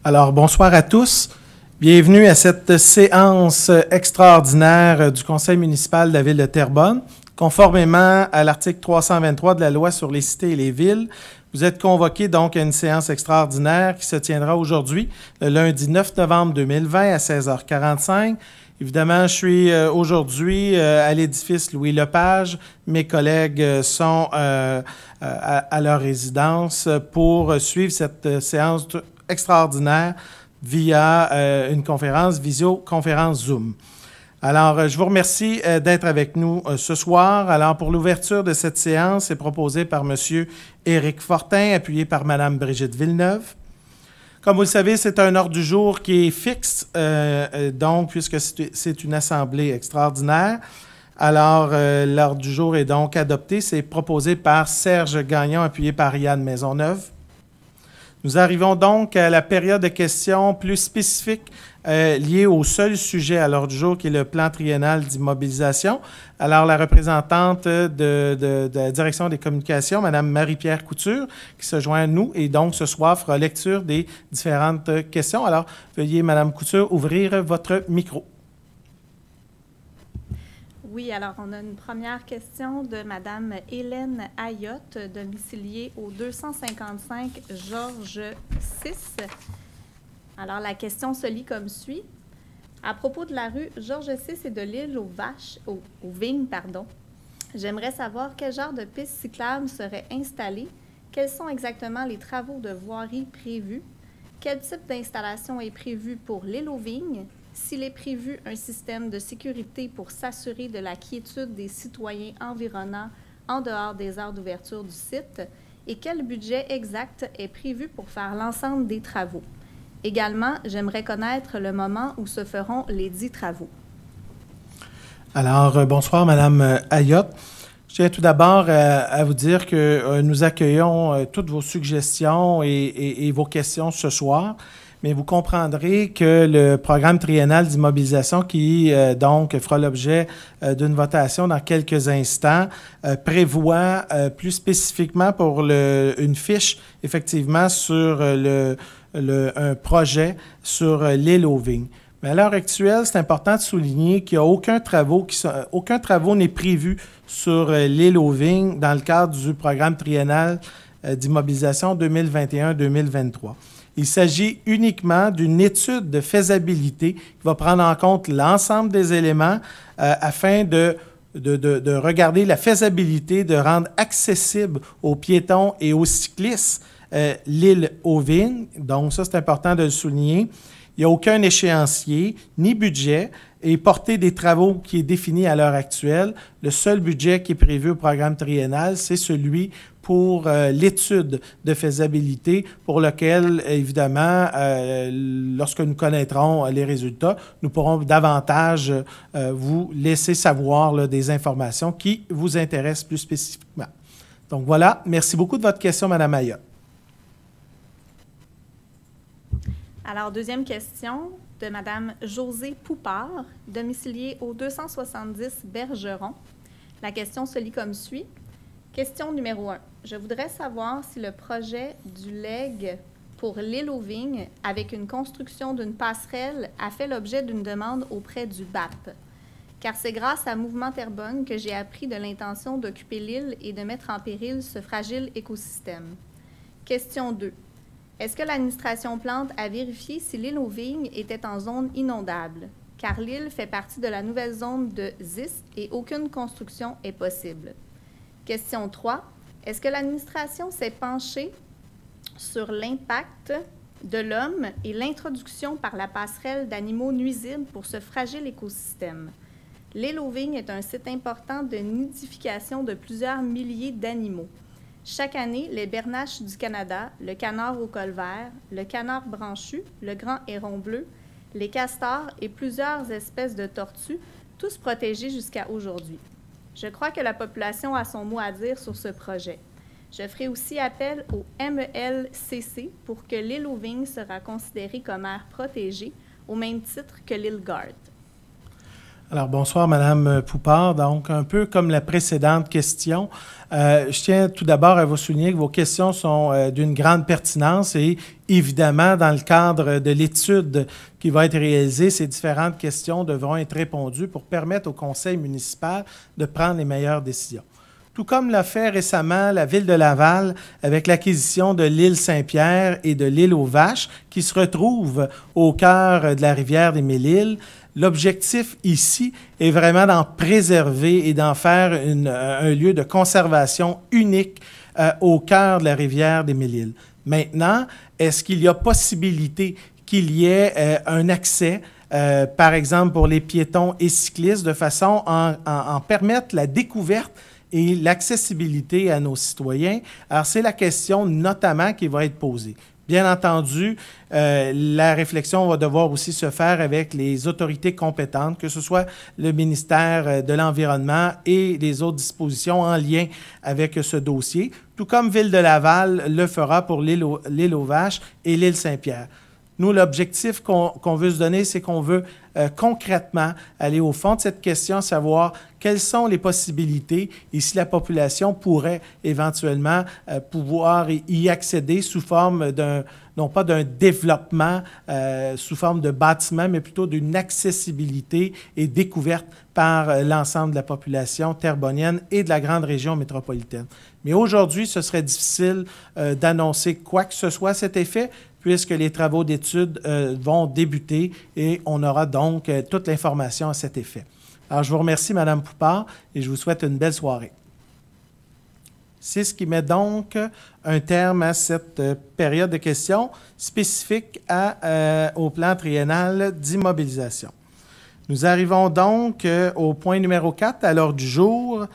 Alors, bonsoir à tous. Bienvenue à cette séance extraordinaire du Conseil municipal de la Ville de Terrebonne. Conformément à l'article 323 de la Loi sur les cités et les villes, vous êtes convoqués donc à une séance extraordinaire qui se tiendra aujourd'hui, le lundi 9 novembre 2020 à 16h45. Évidemment, je suis aujourd'hui à l'édifice Louis-Lepage. Mes collègues sont à leur résidence pour suivre cette séance extraordinaire via une conférence, visioconférence Zoom. Alors, je vous remercie d'être avec nous ce soir. Alors, pour l'ouverture de cette séance, c'est proposé par M. Éric Fortin, appuyé par Mme Brigitte Villeneuve. Comme vous le savez, c'est un ordre du jour qui est fixe, donc, puisque c'est une assemblée extraordinaire. Alors, l'ordre du jour est donc adopté. C'est proposé par Serge Gagnon, appuyé par Yann Maisonneuve. Nous arrivons donc à la période de questions plus spécifiques liées au seul sujet à l'ordre du jour, qui est le plan triennal d'immobilisation. Alors, la représentante de la Direction des communications, Mme Marie-Pierre Couture, qui se joint à nous, et donc ce soir fera lecture des différentes questions. Alors, veuillez, Mme Couture, ouvrir votre micro. Oui, alors on a une première question de Mme Hélène Ayotte, domiciliée au 255 Georges VI. Alors la question se lit comme suit. À propos de la rue Georges VI et de l'île aux Vignes, j'aimerais savoir quel genre de pistes cyclables seraient installées, quels sont exactement les travaux de voirie prévus, quel type d'installation est prévu pour l'île aux Vignes, s'il est prévu un système de sécurité pour s'assurer de la quiétude des citoyens environnants en dehors des heures d'ouverture du site et quel budget exact est prévu pour faire l'ensemble des travaux. Également, j'aimerais connaître le moment où se feront les dits travaux. Alors, bonsoir, Mme Ayotte. Je tiens tout d'abord à vous dire que nous accueillons toutes vos suggestions et vos questions ce soir. Mais vous comprendrez que le programme triennal d'immobilisation qui, donc, fera l'objet d'une votation dans quelques instants, prévoit plus spécifiquement pour une fiche, effectivement, sur un projet sur l'île aux Vignes. Mais à l'heure actuelle, c'est important de souligner qu'il n'y a aucun travaux n'est prévu sur l'île aux Vignes dans le cadre du programme triennal d'immobilisation 2021-2023. Il s'agit uniquement d'une étude de faisabilité qui va prendre en compte l'ensemble des éléments afin de regarder la faisabilité de rendre accessible aux piétons et aux cyclistes l'île aux Vignes. Donc ça, c'est important de le souligner. Il n'y a aucun échéancier ni budget et portée des travaux qui est défini à l'heure actuelle. Le seul budget qui est prévu au programme triennal, c'est celui pour l'étude de faisabilité pour lequel, évidemment, lorsque nous connaîtrons les résultats, nous pourrons davantage vous laisser savoir là, des informations qui vous intéressent plus spécifiquement. Donc voilà, merci beaucoup de votre question, Mme Ayotte. Alors, deuxième question de Mme Josée Poupard, domiciliée au 270 Bergeron. La question se lit comme suit. Question numéro 1. Je voudrais savoir si le projet du LEG pour l'île aux Vignes, avec une construction d'une passerelle, a fait l'objet d'une demande auprès du BAP. Car c'est grâce à Mouvement Terrebonne que j'ai appris de l'intention d'occuper l'île et de mettre en péril ce fragile écosystème. Question 2. Est-ce que l'administration Plante a vérifié si l'île aux Vignes était en zone inondable? Car l'île fait partie de la nouvelle zone de ZIS et aucune construction est possible. Question 3. Est-ce que l'administration s'est penchée sur l'impact de l'homme et l'introduction par la passerelle d'animaux nuisibles pour ce fragile écosystème? L'île aux Vignes est un site important de nidification de plusieurs milliers d'animaux. Chaque année, les bernaches du Canada, le canard au col vert, le canard branchu, le grand héron bleu, les castors et plusieurs espèces de tortues, tous protégés jusqu'à aujourd'hui. Je crois que la population a son mot à dire sur ce projet. Je ferai aussi appel au MELCC pour que l'île aux Vignes sera considérée comme aire protégée au même titre que l'île Garde. Alors, bonsoir, Madame Poupard. Donc, un peu comme la précédente question, je tiens tout d'abord à vous souligner que vos questions sont d'une grande pertinence et évidemment, dans le cadre de l'étude qui va être réalisée, ces différentes questions devront être répondues pour permettre au conseil municipal de prendre les meilleures décisions. Tout comme l'a fait récemment la Ville de Laval avec l'acquisition de l'île Saint-Pierre et de l'île aux Vaches, qui se retrouvent au cœur de la rivière des Mille-Îles. L'objectif ici est vraiment d'en préserver et d'en faire un lieu de conservation unique au cœur de la rivière des Mille-Îles. Maintenant, est-ce qu'il y a possibilité qu'il y ait un accès par exemple pour les piétons et cyclistes, de façon à en permettre la découverte et l'accessibilité à nos citoyens? Alors, c'est la question notamment qui va être posée. Bien entendu, la réflexion va devoir aussi se faire avec les autorités compétentes, que ce soit le ministère de l'Environnement et les autres dispositions en lien avec ce dossier, tout comme Ville de Laval le fera pour l'île aux Vaches et l'île Saint-Pierre. Nous, l'objectif qu'on veut se donner, c'est qu'on veut concrètement aller au fond de cette question, savoir quelles sont les possibilités et si la population pourrait éventuellement pouvoir y accéder sous forme non pas d'un développement sous forme de bâtiment, mais plutôt d'une accessibilité et découverte par l'ensemble de la population terrebonnienne et de la grande région métropolitaine. Mais aujourd'hui, ce serait difficile d'annoncer quoi que ce soit à cet effet, puisque les travaux d'études vont débuter et on aura donc toute l'information à cet effet. Alors, je vous remercie, Mme Poupard, et je vous souhaite une belle soirée. C'est ce qui met donc un terme à cette période de questions spécifiques au plan triennal d'immobilisation. Nous arrivons donc au point numéro 4 à l'ordre du jour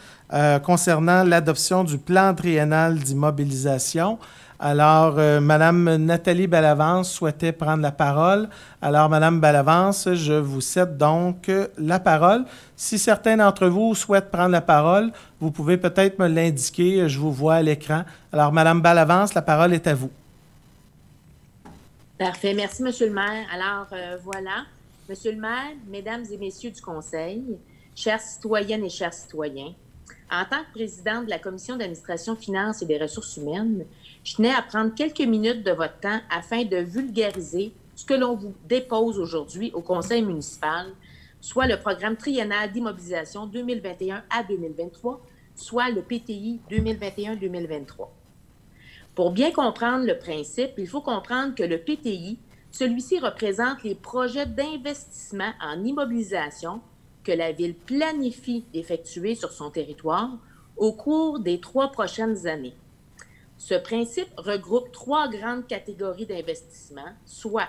concernant l'adoption du plan triennal d'immobilisation. Alors, Mme Nathalie Bellavance souhaitait prendre la parole. Alors, Mme Bellavance, je vous cède donc la parole. Si certains d'entre vous souhaitent prendre la parole, vous pouvez peut-être me l'indiquer. Je vous vois à l'écran. Alors, Mme Bellavance, la parole est à vous. Parfait. Merci, M. le maire. Alors, voilà. M. le maire, Mesdames et Messieurs du Conseil, chères citoyennes et chers citoyens, en tant que présidente de la Commission d'administration, finances et des ressources humaines, je tenais à prendre quelques minutes de votre temps afin de vulgariser ce que l'on vous dépose aujourd'hui au Conseil municipal, soit le programme triennal d'immobilisation 2021 à 2023, soit le PTI 2021-2023. Pour bien comprendre le principe, il faut comprendre que le PTI, celui-ci représente les projets d'investissement en immobilisation que la Ville planifie d'effectuer sur son territoire au cours des 3 prochaines années. Ce principe regroupe 3 grandes catégories d'investissement, soit,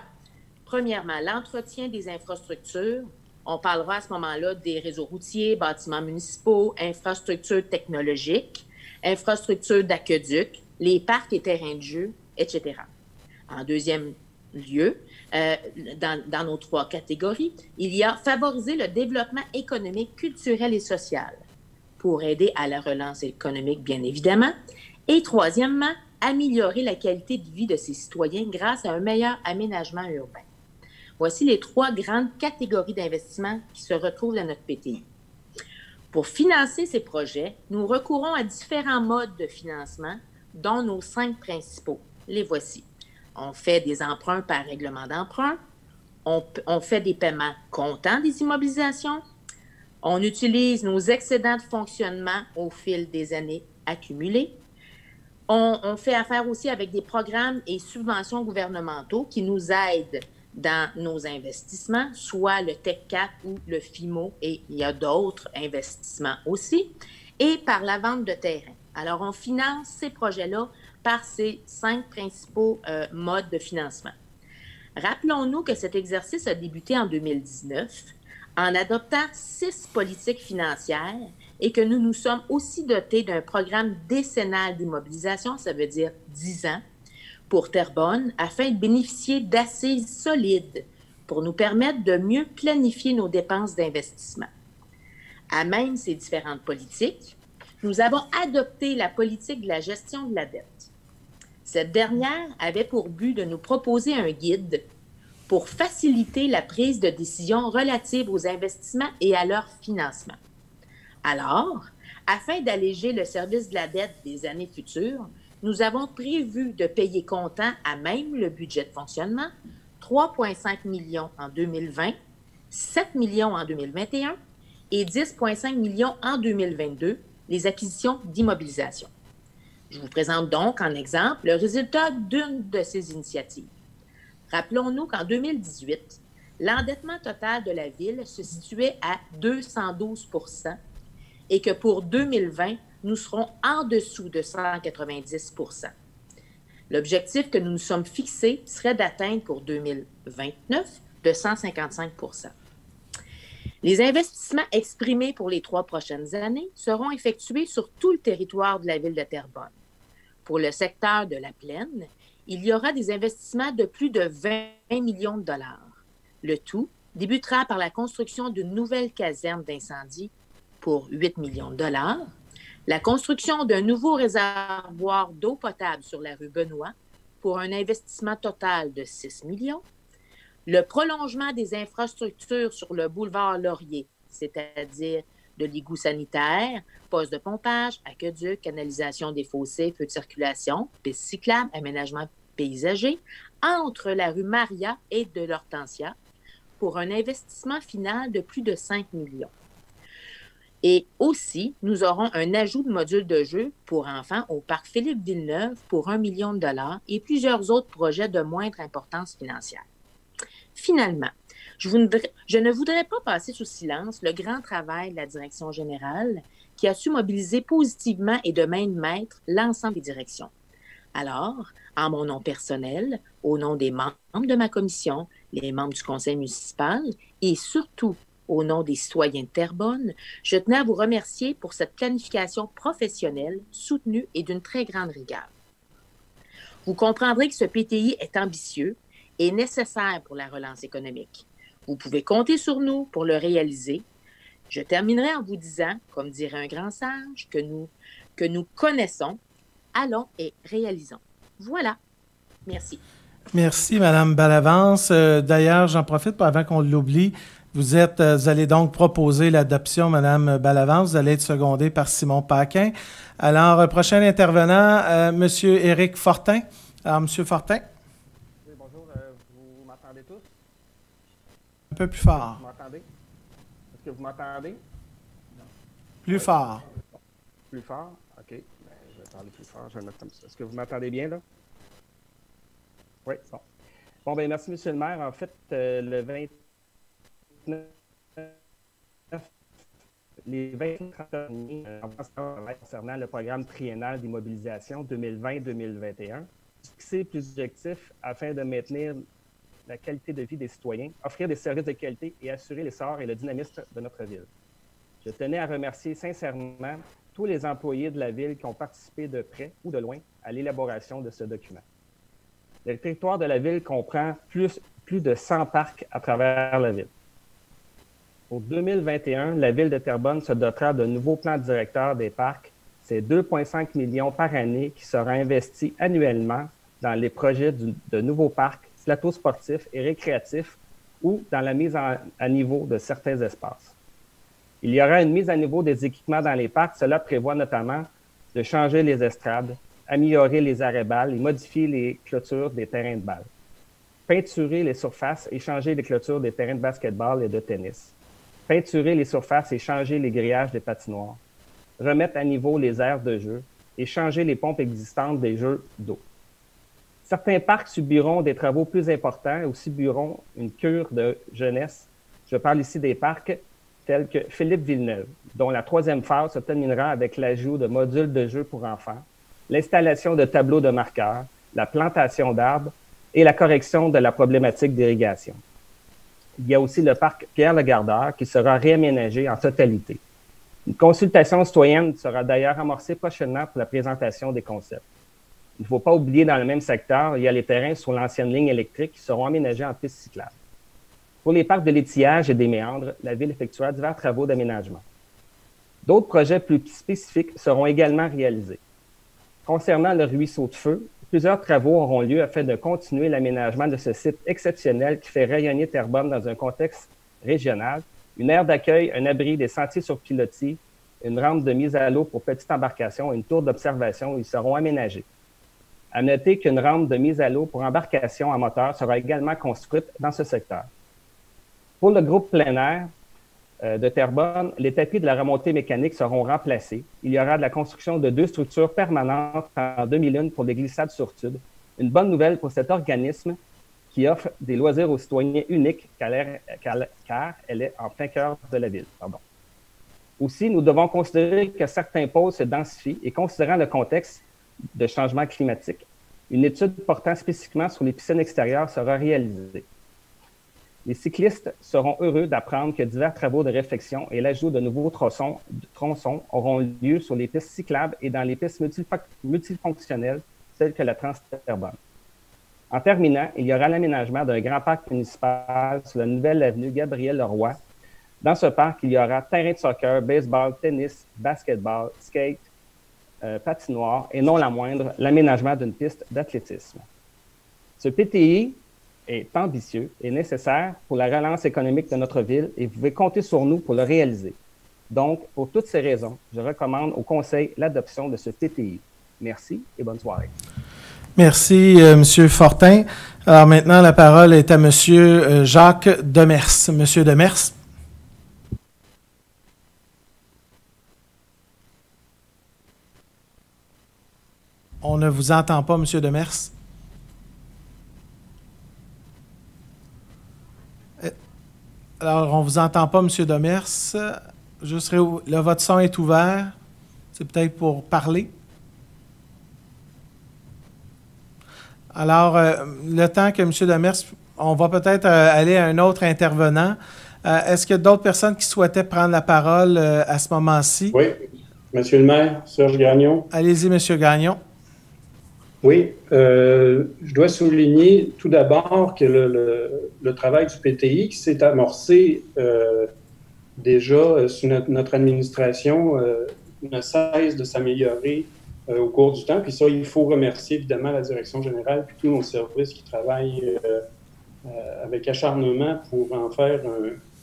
premièrement, l'entretien des infrastructures. On parlera à ce moment-là des réseaux routiers, bâtiments municipaux, infrastructures technologiques, infrastructures d'aqueduc, les parcs et terrains de jeu, etc. En deuxième lieu, dans nos 3 catégories, il y a favoriser le développement économique, culturel et social pour aider à la relance économique, bien évidemment. Et troisièmement, améliorer la qualité de vie de ses citoyens grâce à un meilleur aménagement urbain. Voici les 3 grandes catégories d'investissement qui se retrouvent dans notre PTI. Pour financer ces projets, nous recourons à différents modes de financement, dont nos 5 principaux. Les voici. On fait des emprunts par règlement d'emprunt, on fait des paiements comptants des immobilisations, on utilise nos excédents de fonctionnement au fil des années accumulées, on fait affaire aussi avec des programmes et subventions gouvernementaux qui nous aident dans nos investissements, soit le TEC4 ou le FIMO, et il y a d'autres investissements aussi, et par la vente de terrain. Alors, on finance ces projets-là par ces 5 principaux modes de financement. Rappelons-nous que cet exercice a débuté en 2019 en adoptant 6 politiques financières et que nous nous sommes aussi dotés d'un programme décennal d'immobilisation, ça veut dire 10 ans, pour Terrebonne, afin de bénéficier d'assises solides pour nous permettre de mieux planifier nos dépenses d'investissement. À même ces différentes politiques, nous avons adopté la politique de la gestion de la dette. Cette dernière avait pour but de nous proposer un guide pour faciliter la prise de décision relative aux investissements et à leur financement. Alors, afin d'alléger le service de la dette des années futures, nous avons prévu de payer comptant à même le budget de fonctionnement 3,5 millions en 2020, 7 millions en 2021 et 10,5 millions en 2022, les acquisitions d'immobilisation. Je vous présente donc en exemple le résultat d'une de ces initiatives. Rappelons-nous qu'en 2018, l'endettement total de la Ville se situait à 212 % et que pour 2020, nous serons en dessous de 190 %. L'objectif que nous nous sommes fixés serait d'atteindre pour 2029 de 155 %. Les investissements exprimés pour les 3 prochaines années seront effectués sur tout le territoire de la Ville de Terrebonne. Pour le secteur de la Plaine, il y aura des investissements de plus de 20 millions de dollars. Le tout débutera par la construction d'une nouvelle caserne d'incendie pour 8 millions de dollars, la construction d'un nouveau réservoir d'eau potable sur la rue Benoît pour un investissement total de 6 millions, le prolongement des infrastructures sur le boulevard Laurier, c'est-à-dire de l'égout sanitaire, poste de pompage, aqueduc, canalisation des fossés, feux de circulation, pistes cyclables, aménagement paysager, entre la rue Maria et de l'Hortensia, pour un investissement final de plus de 5 millions. Et aussi, nous aurons un ajout de modules de jeu pour enfants au parc Philippe-Villeneuve pour 1 million de dollars et plusieurs autres projets de moindre importance financière. Finalement, je ne voudrais pas passer sous silence le grand travail de la direction générale qui a su mobiliser positivement et de main de maître l'ensemble des directions. Alors, en mon nom personnel, au nom des membres de ma commission, les membres du conseil municipal et surtout au nom des citoyens de Terrebonne, je tenais à vous remercier pour cette planification professionnelle, soutenue et d'une très grande rigueur. Vous comprendrez que ce PTI est ambitieux et nécessaire pour la relance économique. Vous pouvez compter sur nous pour le réaliser. Je terminerai en vous disant, comme dirait un grand sage, que nous connaissons, allons et réalisons. Voilà. Merci. Merci, Mme Bellavance. D'ailleurs, j'en profite avant qu'on l'oublie. Vous allez donc proposer l'adoption, Mme Bellavance. Vous allez être secondée par Simon Paquin. Alors, prochain intervenant, M. Éric Fortin. Alors, M. Fortin. Oui, bonjour. Vous m'entendez tous? Un peu plus fort. Vous m'entendez? Est-ce que vous m'entendez? Non. Plus fort. Plus fort? OK. Ben, je vais parler plus fort. Je vais mettre comme ça. Est-ce que vous m'entendez bien, là? Oui, bon. Bon, bien, merci, M. le maire. En fait, le 29, les 24 derniers, concernant le programme triennal d'immobilisation 2020-2021, fixer plus d'objectifs afin de maintenir la qualité de vie des citoyens, offrir des services de qualité et assurer l'essor et le dynamisme de notre ville. Je tenais à remercier sincèrement tous les employés de la ville qui ont participé de près ou de loin à l'élaboration de ce document. Le territoire de la ville comprend plus de 100 parcs à travers la ville. Pour 2021, la ville de Terrebonne se dotera de nouveaux plans directeurs des parcs. C'est 2,5 millions par année qui sera investi annuellement dans les projets de nouveaux parcs, plateaux sportifs et récréatifs ou dans la mise à niveau de certains espaces. Il y aura une mise à niveau des équipements dans les parcs. Cela prévoit notamment de changer les estrades, améliorer les arrêts-balles et modifier les clôtures des terrains de balle, peinturer les surfaces et changer les clôtures des terrains de basketball et de tennis, peinturer les surfaces et changer les grillages des patinoires, remettre à niveau les aires de jeu et changer les pompes existantes des jeux d'eau. Certains parcs subiront des travaux plus importants ou subiront une cure de jeunesse. Je parle ici des parcs tels que Philippe-Villeneuve, dont la 3e phase se terminera avec l'ajout de modules de jeux pour enfants, l'installation de tableaux de marqueurs, la plantation d'arbres et la correction de la problématique d'irrigation. Il y a aussi le parc Pierre-le-Gardeur qui sera réaménagé en totalité. Une consultation citoyenne sera d'ailleurs amorcée prochainement pour la présentation des concepts. Il ne faut pas oublier, dans le même secteur, il y a les terrains sur l'ancienne ligne électrique qui seront aménagés en pistes cyclables. Pour les parcs de l'étillage et des méandres, la Ville effectuera divers travaux d'aménagement. D'autres projets plus spécifiques seront également réalisés. Concernant le ruisseau de feu, Plusieurs travaux auront lieu afin de continuer l'aménagement de ce site exceptionnel qui fait rayonner Terrebonne dans un contexte régional. Une aire d'accueil, un abri, des sentiers sur pilotis, une rampe de mise à l'eau pour petites embarcations et une tour d'observation où ils seront aménagés. À noter qu'une rampe de mise à l'eau pour embarcations à moteur sera également construite dans ce secteur. Pour le groupe plein air de Terrebonne, les tapis de la remontée mécanique seront remplacés. Il y aura de la construction de 2 structures permanentes en 2001 pour les glissades sur tube. Une bonne nouvelle pour cet organisme qui offre des loisirs aux citoyens uniques car elle est en plein cœur de la ville. Aussi, nous devons considérer que certains pôles se densifient et considérant le contexte de changement climatique, une étude portant spécifiquement sur les piscines extérieures sera réalisée. Les cyclistes seront heureux d'apprendre que divers travaux de réflexion et l'ajout de nouveaux tronçons auront lieu sur les pistes cyclables et dans les pistes multifonctionnelles telles que la Trans-Terrebonne. En terminant, il y aura l'aménagement d'un grand parc municipal sur la nouvelle avenue Gabriel-Leroy. Dans ce parc, il y aura terrain de soccer, baseball, tennis, basketball, skate, patinoire et non la moindre, l'aménagement d'une piste d'athlétisme. Ce PTI est ambitieux et nécessaire pour la relance économique de notre ville et vous pouvez compter sur nous pour le réaliser. Donc, pour toutes ces raisons, je recommande au Conseil l'adoption de ce PTI. Merci et bonne soirée. Merci, M. Fortin. Alors maintenant, la parole est à M. Jacques Demers. M. Demers. On ne vous entend pas, M. Demers. Alors, on ne vous entend pas, M. Demers. Là, votre son est ouvert. C'est peut-être pour parler. Alors, le temps que M. Demers, on va peut-être aller à un autre intervenant. Est-ce qu'il y a d'autres personnes qui souhaitaient prendre la parole à ce moment-ci? Oui. Monsieur le maire, Serge Gagnon. Allez-y, M. Gagnon. Oui, je dois souligner tout d'abord que le travail du PTI qui s'est amorcé déjà sous notre administration ne cesse de s'améliorer au cours du temps. Puis ça, il faut remercier évidemment la direction générale et tous nos services qui travaillent avec acharnement pour en faire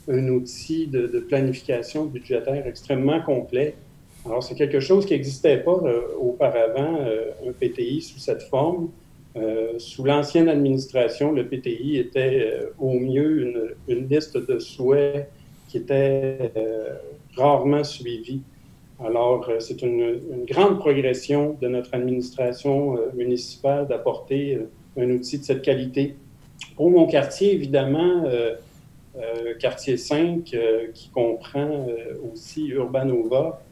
un outil de planification budgétaire extrêmement complet. Alors, c'est quelque chose qui n'existait pas auparavant, un PTI sous cette forme. Sous l'ancienne administration, le PTI était au mieux une liste de souhaits qui était rarement suivie. Alors, c'est une grande progression de notre administration municipale d'apporter un outil de cette qualité. Pour mon quartier, évidemment, quartier 5, qui comprend aussi Urbanova,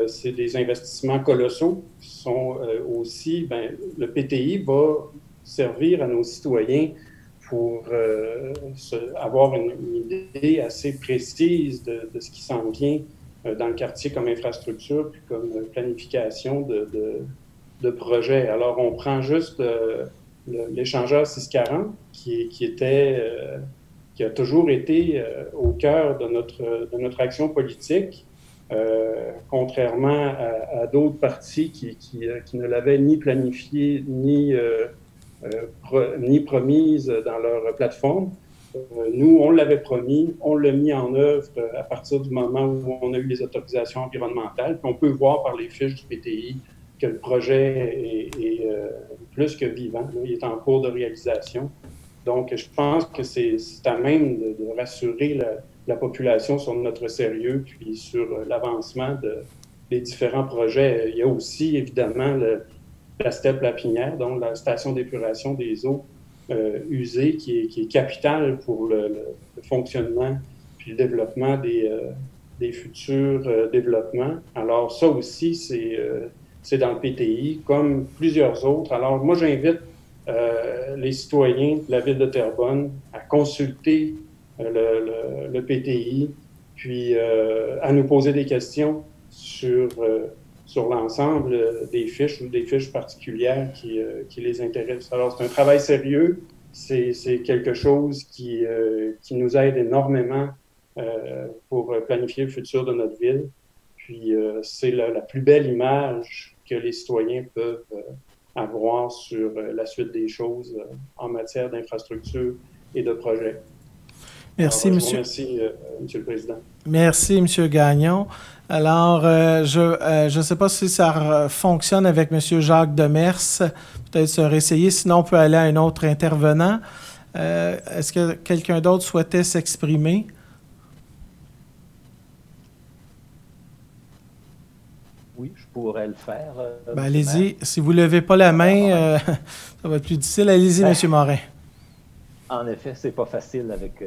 c'est des investissements colossaux qui sont aussi, le PTI va servir à nos citoyens pour avoir une idée assez précise de ce qui s'en vient dans le quartier comme infrastructure puis comme planification de projets. Alors, on prend juste l'échangeur 640 qui a toujours été au cœur de notre action politique. Contrairement à d'autres partis qui ne l'avaient ni planifié ni promise dans leur plateforme. Nous, on l'avait promis, on l'a mis en œuvre à partir du moment où on a eu les autorisations environnementales. Puis on peut voir par les fiches du PTI que le projet est plus que vivant. Là, il est en cours de réalisation. Donc, je pense que c'est à même de rassurer la population sur notre sérieux puis sur l'avancement des différents projets. Il y a aussi, évidemment, la STEP Lapinière, donc la station d'épuration des eaux usées, qui est capitale pour le fonctionnement puis le développement des futurs développements. Alors, ça aussi, c'est dans le PTI, comme plusieurs autres. Alors, moi, j'invite les citoyens de la ville de Terrebonne à consulter le PTI, puis à nous poser des questions sur l'ensemble des fiches ou des fiches particulières qui les intéressent. Alors, c'est un travail sérieux, c'est quelque chose qui nous aide énormément pour planifier le futur de notre ville. Puis, c'est la plus belle image que les citoyens peuvent à voir sur la suite des choses en matière d'infrastructure et de projets. Merci, Alors, monsieur. Merci, Monsieur le Président. Merci, Monsieur Gagnon. Alors, je ne sais pas si ça fonctionne avec Monsieur Jacques Demers. Peut-être se réessayer, sinon on peut aller à un autre intervenant. Est-ce que quelqu'un d'autre souhaitait s'exprimer? Oui, je pourrais le faire. Ben, allez-y. Si vous ne levez pas la main, ça va être plus difficile. Allez-y, Monsieur Morin. En effet, c'est pas facile avec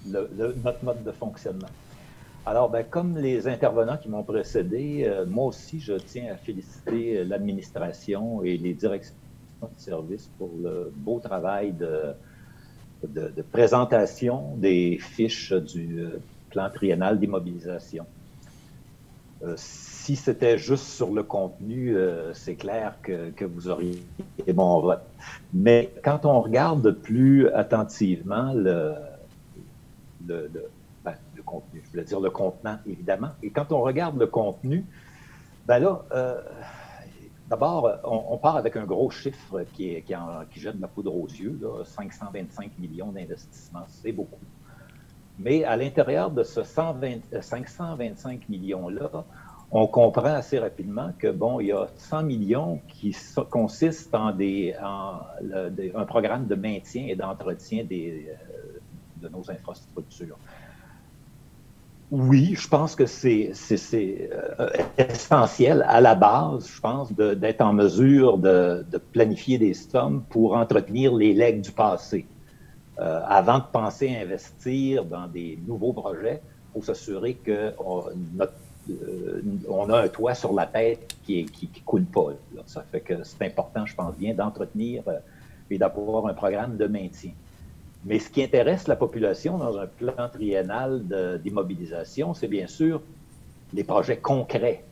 notre mode de fonctionnement. Alors, ben, comme les intervenants qui m'ont précédé, moi aussi, je tiens à féliciter l'administration et les directions de services pour le beau travail de présentation des fiches du plan triennal d'immobilisation. Si c'était juste sur le contenu, c'est clair que vous auriez mon vote. Mais quand on regarde plus attentivement le contenu, je voulais dire le contenant, évidemment, et quand on regarde le contenu, ben là, d'abord, on part avec un gros chiffre qui jette de la poudre aux yeux, là, 525 millions d'investissements, c'est beaucoup. Mais à l'intérieur de ce 525 millions-là, on comprend assez rapidement que, bon, il y a 100 millions qui consistent en un programme de maintien et d'entretien de nos infrastructures. Oui, je pense que c'est essentiel à la base, je pense, d'être en mesure de planifier des sommes pour entretenir les legs du passé. Avant de penser à investir dans des nouveaux projets, il faut s'assurer qu'on a un toit sur la tête qui coule pas. Là. Ça fait que c'est important, je pense bien, d'entretenir et d'avoir un programme de maintien. Mais ce qui intéresse la population dans un plan triennal d'immobilisation, c'est bien sûr les projets concrets,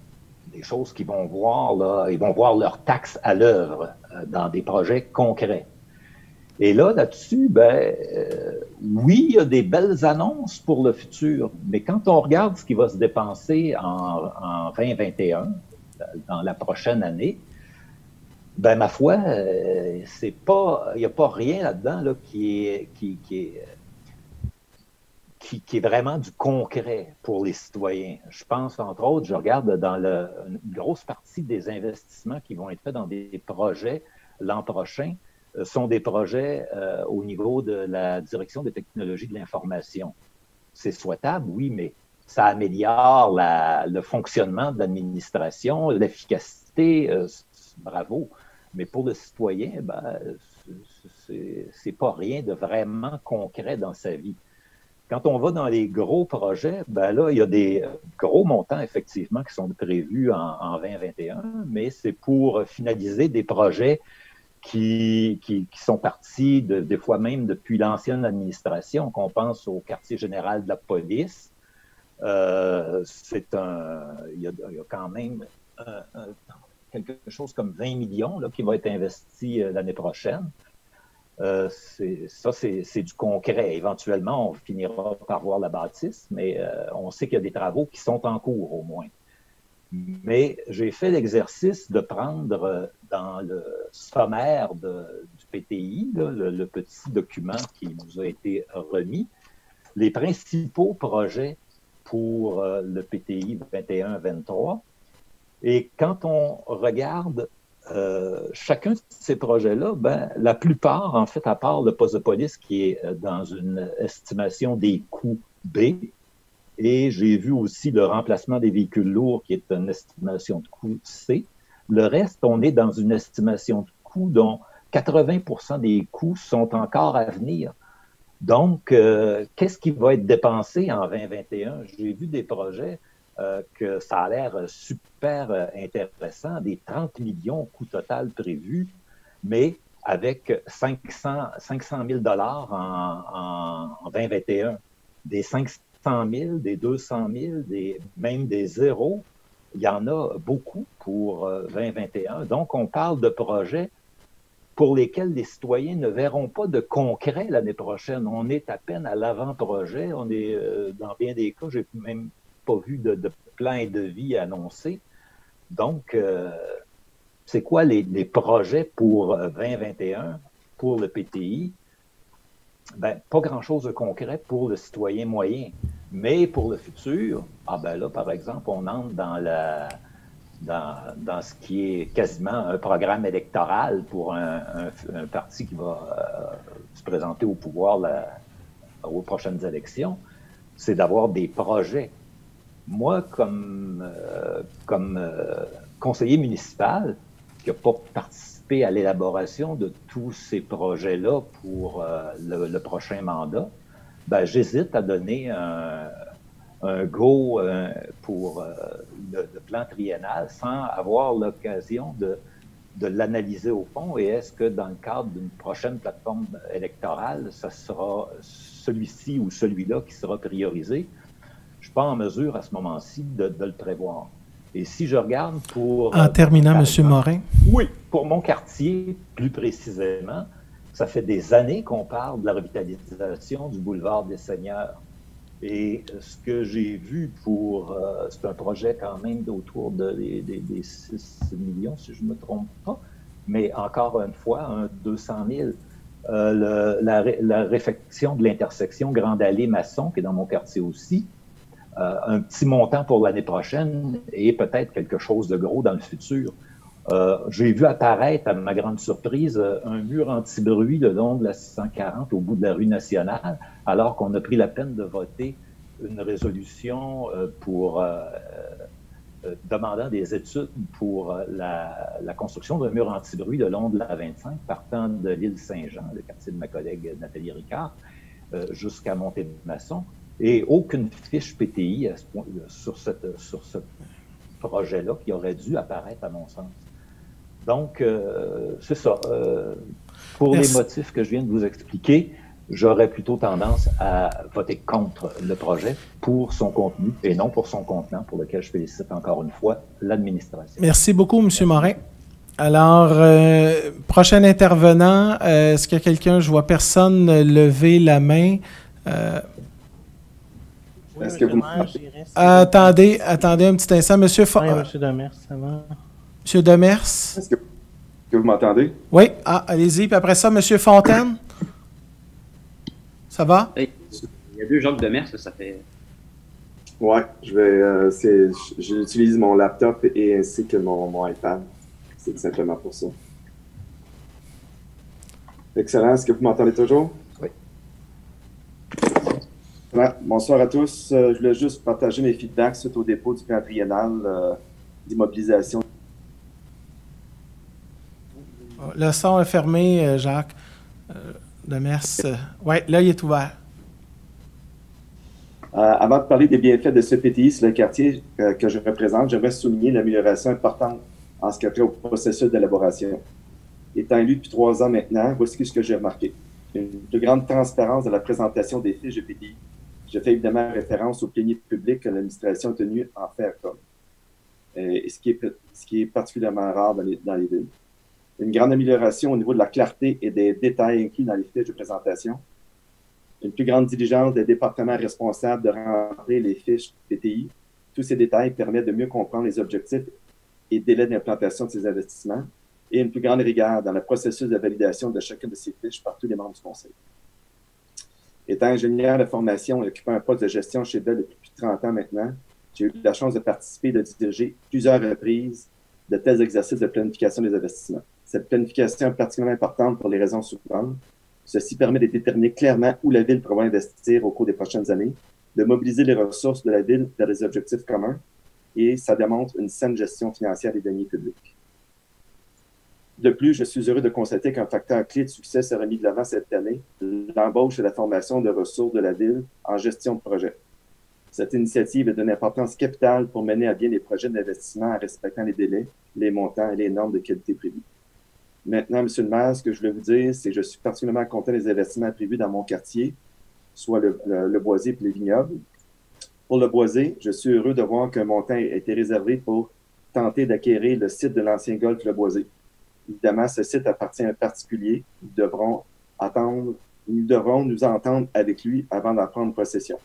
des choses qui vont voir, là, ils vont voir leurs taxes à l'œuvre dans des projets concrets. Et là-dessus, oui, il y a des belles annonces pour le futur, mais quand on regarde ce qui va se dépenser en 2021, dans la prochaine année, ma foi, il n'y a pas rien là-dedans là, qui est vraiment du concret pour les citoyens. Je pense, entre autres, je regarde dans une grosse partie des investissements qui vont être faits dans des projets l'an prochain, sont des projets au niveau de la direction des technologies de l'information. C'est souhaitable, oui, mais ça améliore le fonctionnement de l'administration, l'efficacité, bravo. Mais pour le citoyen, c'est pas rien de vraiment concret dans sa vie. Quand on va dans les gros projets, là, il y a des gros montants, effectivement, qui sont prévus en 2021, mais c'est pour finaliser des projets qui sont partis, des fois même depuis l'ancienne administration, qu'on pense au quartier général de la police. Il y a quand même quelque chose comme 20 millions là, qui va être investi l'année prochaine. C'est du concret. Éventuellement, on finira par voir la bâtisse, mais on sait qu'il y a des travaux qui sont en cours au moins. Mais j'ai fait l'exercice de prendre dans le sommaire du PTI, là, le petit document qui nous a été remis, les principaux projets pour le PTI 21-23. Et quand on regarde chacun de ces projets-là, la plupart, en fait, à part le poste de police qui est dans une estimation des coûts B, et j'ai vu aussi le remplacement des véhicules lourds qui est une estimation de coût C. Le reste, on est dans une estimation de coût dont 80% des coûts sont encore à venir. Donc, qu'est-ce qui va être dépensé en 2021? J'ai vu des projets que ça a l'air super intéressant, des 30 millions coût total prévu, mais avec 500 000 $ en 2021, des 500 000, des 200 000, même des zéros, il y en a beaucoup pour 2021. Donc, on parle de projets pour lesquels les citoyens ne verront pas de concret l'année prochaine. On est à peine à l'avant-projet. On est, dans bien des cas, j'ai même pas vu de plan et de vie annoncé. Donc, c'est quoi les projets pour 2021 pour le PTI? Ben, pas grand-chose de concret pour le citoyen moyen. Mais pour le futur, là, par exemple, on entre dans ce qui est quasiment un programme électoral pour un parti qui va se présenter au pouvoir aux prochaines élections, c'est d'avoir des projets. Moi, comme conseiller municipal, qui n'a pas participé à l'élaboration de tous ces projets-là pour le prochain mandat, ben, j'hésite à donner un go pour le plan triennal sans avoir l'occasion de l'analyser au fond. Et est-ce que dans le cadre d'une prochaine plateforme électorale, ça sera celui-ci ou celui-là qui sera priorisé? Je ne suis pas en mesure à ce moment-ci de le prévoir. Et si je regarde pour... En terminant, M. Morin. Oui, pour mon quartier, plus précisément, ça fait des années qu'on parle de la revitalisation du boulevard des Seigneurs. Et ce que j'ai vu c'est un projet quand même d'autour des 6 millions, si je ne me trompe pas, mais encore une fois, 200 000. La réfection de l'intersection Grande Allée-Masson, qui est dans mon quartier aussi, un petit montant pour l'année prochaine et peut-être quelque chose de gros dans le futur. J'ai vu apparaître, à ma grande surprise, un mur anti-bruit le long de la 640 au bout de la rue nationale, alors qu'on a pris la peine de voter une résolution pour demandant des études pour la construction d'un mur anti-bruit le long de la 25, partant de l'île Saint-Jean, le quartier de ma collègue Nathalie Ricard, jusqu'à Montémasson. Et aucune fiche PTI sur ce projet-là qui aurait dû apparaître, à mon sens. Donc, c'est ça. Pour les motifs que je viens de vous expliquer, j'aurais plutôt tendance à voter contre le projet pour son contenu et non pour son contenant, pour lequel je félicite encore une fois l'administration. Merci beaucoup, M. Morin. Alors, prochain intervenant, est-ce qu'il y a quelqu'un, je vois personne lever la main. Est-ce que vous attendez un petit instant. Monsieur M. Demers, ça va? M. Demers. Est-ce que vous m'entendez? Oui, allez-y. Puis après ça, M. Fontaine. Ça va? Il y a deux Jacques Demers, ça fait... Oui, j'utilise mon laptop et ainsi que mon iPad. C'est tout simplement pour ça. Excellent. Est-ce que vous m'entendez toujours? Oui. Ouais, bonsoir à tous. Je voulais juste partager mes feedbacks suite au dépôt du plan triennal d'immobilisation. Le son est fermé, Jacques. Demers. Oui, là, il est ouvert. Avant de parler des bienfaits de ce PTI sur le quartier que je représente, j'aimerais souligner l'amélioration importante en ce qui a trait au processus d'élaboration. Étant élu depuis 3 ans maintenant, voici ce que j'ai remarqué. Une plus grande transparence de la présentation des fiches de PTI. Je fais évidemment référence aux pléniers publics que l'administration a tenu en faire comme. Et ce qui est particulièrement rare dans les villes. Une grande amélioration au niveau de la clarté et des détails inclus dans les fiches de présentation. Une plus grande diligence des départements responsables de rentrer les fiches PTI. Tous ces détails permettent de mieux comprendre les objectifs et délais d'implantation de ces investissements. Et une plus grande rigueur dans le processus de validation de chacune de ces fiches par tous les membres du Conseil. Étant ingénieur de formation et occupant un poste de gestion chez Bell depuis plus de 30 ans maintenant, j'ai eu la chance de participer et de diriger plusieurs reprises de tels exercices de planification des investissements. Cette planification est particulièrement importante pour les raisons suivantes. Ceci permet de déterminer clairement où la Ville prévoit investir au cours des prochaines années, de mobiliser les ressources de la Ville vers des objectifs communs, et ça démontre une saine gestion financière des deniers publics. De plus, je suis heureux de constater qu'un facteur clé de succès sera mis de l'avant cette année, l'embauche et la formation de ressources de la Ville en gestion de projet. Cette initiative est d'une importance capitale pour mener à bien les projets d'investissement en respectant les délais, les montants et les normes de qualité prévues. Maintenant, M. le maire, ce que je voulais vous dire, c'est que je suis particulièrement content des investissements prévus dans mon quartier, soit le boisier et les vignobles. Pour le boisier, je suis heureux de voir qu'un montant a été réservé pour tenter d'acquérir le site de l'ancien golf Le Boisier. Évidemment, ce site appartient à un particulier. Nous devrons nous entendre avec lui avant d'en prendre possession.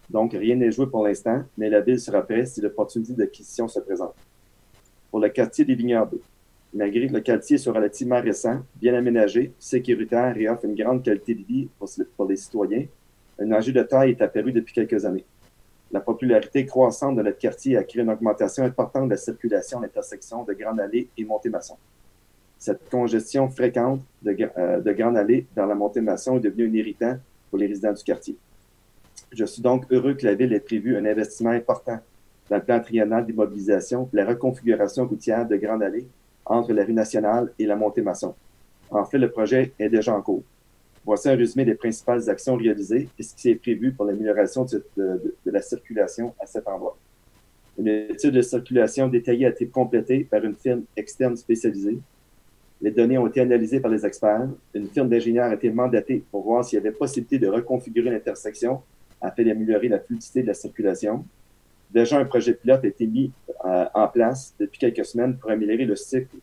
Donc, rien n'est joué pour l'instant, mais la Ville sera prête si l'opportunité d'acquisition se présente. Pour le quartier des Vignobles, Malgré que le quartier soit relativement récent, bien aménagé, sécuritaire et offre une grande qualité de vie pour les citoyens, un enjeu de taille est apparu depuis quelques années. La popularité croissante de notre quartier a créé une augmentation importante de la circulation à l'intersection de Grande Allée et Montée-Masson. Cette congestion fréquente de Grande Allée vers la Montée-Masson est devenue un irritant pour les résidents du quartier. Je suis donc heureux que la Ville ait prévu un investissement important dans le plan triennal d'immobilisation pour la reconfiguration routière de Grande Allée entre la rue Nationale et la Montée-Masson. En fait, le projet est déjà en cours. Voici un résumé des principales actions réalisées et ce qui est prévu pour l'amélioration de la circulation à cet endroit. Une étude de circulation détaillée a été complétée par une firme externe spécialisée. Les données ont été analysées par les experts. Une firme d'ingénieurs a été mandatée pour voir s'il y avait possibilité de reconfigurer l'intersection afin d'améliorer la fluidité de la circulation. Déjà, un projet pilote a été mis en place depuis quelques semaines pour améliorer le cycle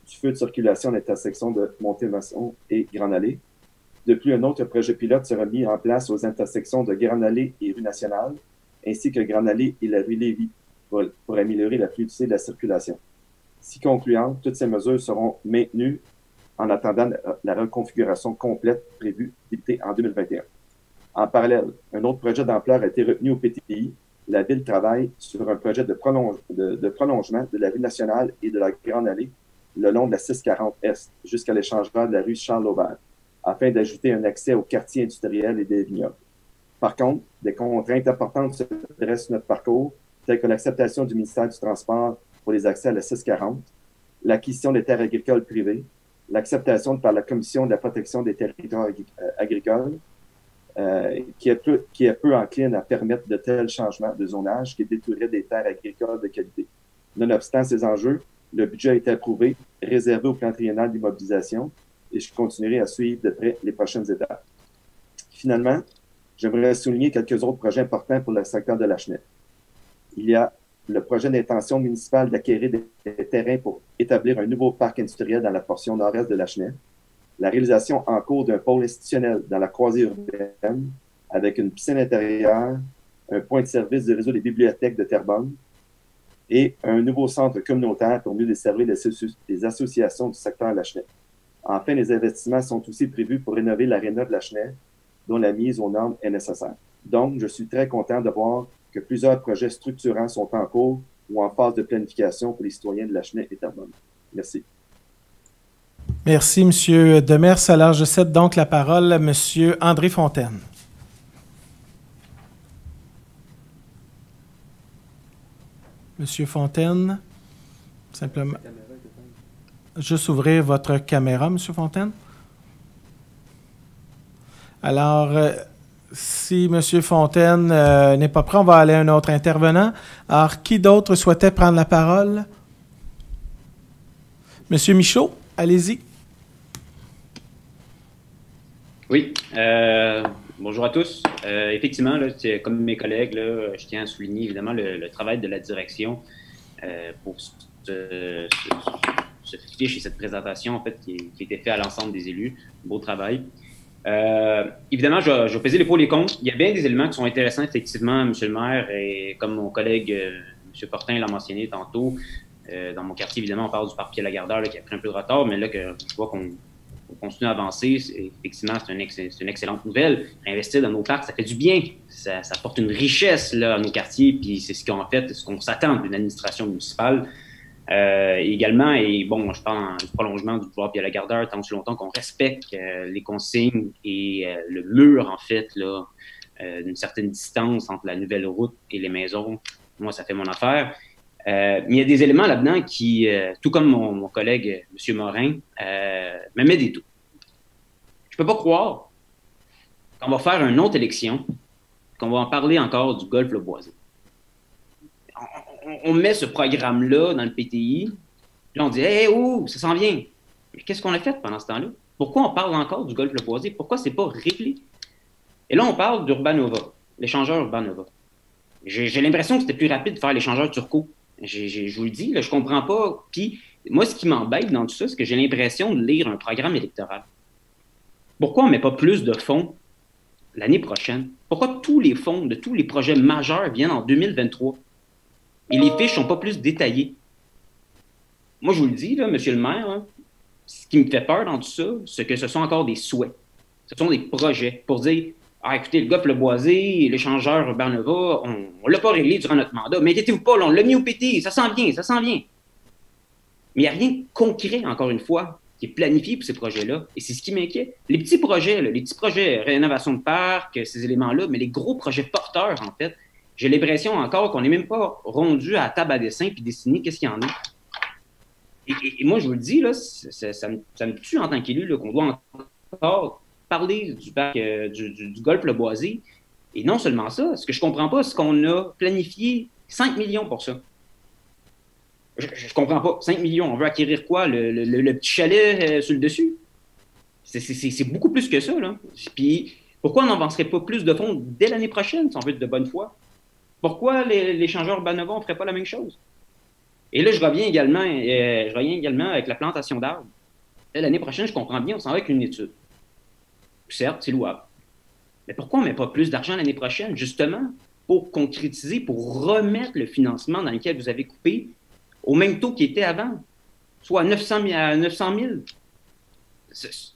du feu de circulation à l'intersection de Montée-Masson et Grande Allée. De plus, un autre projet pilote sera mis en place aux intersections de Grande Allée et rue Nationale, ainsi que Grande Allée et la rue Lévis, pour améliorer la fluidité de la circulation. Si concluant, toutes ces mesures seront maintenues en attendant la reconfiguration complète prévue débutée en 2021. En parallèle, un autre projet d'ampleur a été retenu au PTI. La Ville travaille sur un projet de prolongement de la rue Nationale et de la Grande Allée le long de la 640 Est jusqu'à l'échangeur de la rue Charles-Aubert, afin d'ajouter un accès au quartier industriel et des vignobles. Par contre, des contraintes importantes se dressent sur notre parcours, telles que l'acceptation du ministère du Transport pour les accès à la 640, l'acquisition des terres agricoles privées, l'acceptation par la Commission de la protection des territoires agricoles, qui est peu encline à permettre de tels changements de zonage qui détruiraient des terres agricoles de qualité. Nonobstant ces enjeux, le budget a été approuvé, réservé au plan triennal d'immobilisation, et je continuerai à suivre de près les prochaines étapes. Finalement, j'aimerais souligner quelques autres projets importants pour le secteur de Lachenay. Il y a le projet d'intention municipale d'acquérir des terrains pour établir un nouveau parc industriel dans la portion nord-est de Lachenay, la réalisation en cours d'un pôle institutionnel dans la croisée urbaine avec une piscine intérieure, un point de service du réseau des bibliothèques de Terrebonne et un nouveau centre communautaire pour mieux desservir les associations du secteur Lachenay. Enfin, les investissements sont aussi prévus pour rénover l'aréna de Lachenay, dont la mise aux normes est nécessaire. Donc, je suis très content de voir que plusieurs projets structurants sont en cours ou en phase de planification pour les citoyens de Lachenay et Terrebonne. Merci. Merci, M. Demers. Alors, je cède donc la parole à M. André Fontaine. M. Fontaine, simplement. Juste ouvrir votre caméra, M. Fontaine. Alors, si M. Fontaine n'est pas prêt, on va aller à un autre intervenant. Alors, qui d'autre souhaitait prendre la parole? M. Michaud, allez-y. Oui, bonjour à tous. Effectivement, là, comme mes collègues, là, je tiens à souligner évidemment le travail de la direction pour se fiche et cette présentation en fait, qui a été faite à l'ensemble des élus. Beau travail. Évidemment, je vais peser les pour et les contre. Il y a bien des éléments qui sont intéressants, effectivement, M. le maire, et comme mon collègue M. Fortin l'a mentionné tantôt, dans mon quartier, évidemment, on parle du parc Pierre-Lagardeur qui a pris un peu de retard, mais là, que je vois qu'on continue à avancer. Effectivement, c'est une excellente nouvelle. Investir dans nos parcs, ça fait du bien. Ça apporte une richesse là, à nos quartiers, puis c'est ce qu'on s'attend d'une administration municipale. Également, et bon, je parle du prolongement du pouvoir Pierre-Lagardeur, tant aussi longtemps qu'on respecte les consignes et le mur, en fait, là, d'une certaine distance entre la nouvelle route et les maisons. Moi, ça fait mon affaire. Mais il y a des éléments là-dedans qui, tout comme mon collègue M. Morin, me met des doutes. Je peux pas croire qu'on va faire une autre élection, qu'on va en parler encore du golfe Le Boisé. On met ce programme-là dans le PTI, puis on dit « Hey, oh, ça s'en vient! » Mais qu'est-ce qu'on a fait pendant ce temps-là? Pourquoi on parle encore du golfe Le Boisé? Pourquoi c'est pas réglé? Et là, on parle d'Urbanova, l'échangeur Urbanova. J'ai l'impression que c'était plus rapide de faire l'échangeur Turco. Je vous le dis, là, je comprends pas. Puis, moi, ce qui m'embête dans tout ça, c'est que j'ai l'impression de lire un programme électoral. Pourquoi on ne met pas plus de fonds l'année prochaine? Pourquoi tous les fonds de tous les projets majeurs viennent en 2023? Et les fiches ne sont pas plus détaillées. moi, je vous le dis, là, monsieur le maire, là, ce qui me fait peur dans tout ça, c'est que ce sont encore des souhaits. Ce sont des projets pour dire, ah, écoutez, le golfe Le Boisé, l'échangeur Barneva, on ne l'a pas réglé durant notre mandat. Mais inquiétez-vous pas, là, on l'a mis au PT, ça s'en vient, ça s'en vient. Mais il n'y a rien de concret, encore une fois, qui est planifié pour ces projets-là. Et c'est ce qui m'inquiète. Les petits projets, là, les petits projets, rénovation de parc, ces éléments-là, mais les gros projets porteurs, en fait, j'ai l'impression encore qu'on n'est même pas rendu à la table à dessin puis dessiner qu'est-ce qu'il y en a. Et moi, je vous le dis, là, ça me tue en tant qu'élu qu'on doit encore parler du parc du golfe Le Boisé. Et non seulement ça, ce que je ne comprends pas, c'est qu'on a planifié 5 millions pour ça. Je ne comprends pas. 5 millions, on veut acquérir quoi? Le petit chalet sur le dessus? C'est beaucoup plus que ça, là. Puis, pourquoi on n'avancerait pas plus de fonds dès l'année prochaine, si on veut être de bonne foi? Pourquoi l'échangeur Barneva ne ferait pas la même chose? Et là, je reviens également avec la plantation d'arbres. L'année prochaine, je comprends bien, on s'en va avec une étude. Certes, c'est louable. Mais pourquoi on ne met pas plus d'argent l'année prochaine, justement, pour concrétiser, pour remettre le financement dans lequel vous avez coupé au même taux qu'il était avant, soit à 900 000?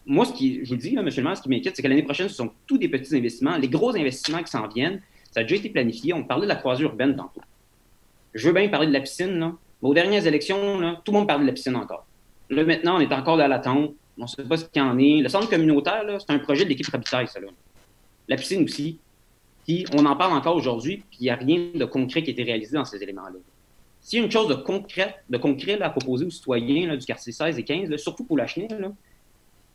Moi, je vous le dis, là, monsieur le maire, ce qui m'inquiète, c'est que l'année prochaine, ce sont tous des petits investissements. Les gros investissements qui s'en viennent, ça a déjà été planifié. On parlait de la croisée urbaine tantôt. Je veux bien parler de la piscine, là. Mais aux dernières élections, là, tout le monde parle de la piscine encore. Là, maintenant, on est encore dans l'attente. On ne sait pas ce qu'il y en est. Le centre communautaire, c'est un projet de l'équipe Rabitaille, ça. Là. La piscine aussi. Puis, on en parle encore aujourd'hui, puis il n'y a rien de concret qui a été réalisé dans ces éléments-là. S'il y a une chose de concret là, à proposer aux citoyens là, du quartier 16 et 15, là, surtout pour la Chenille,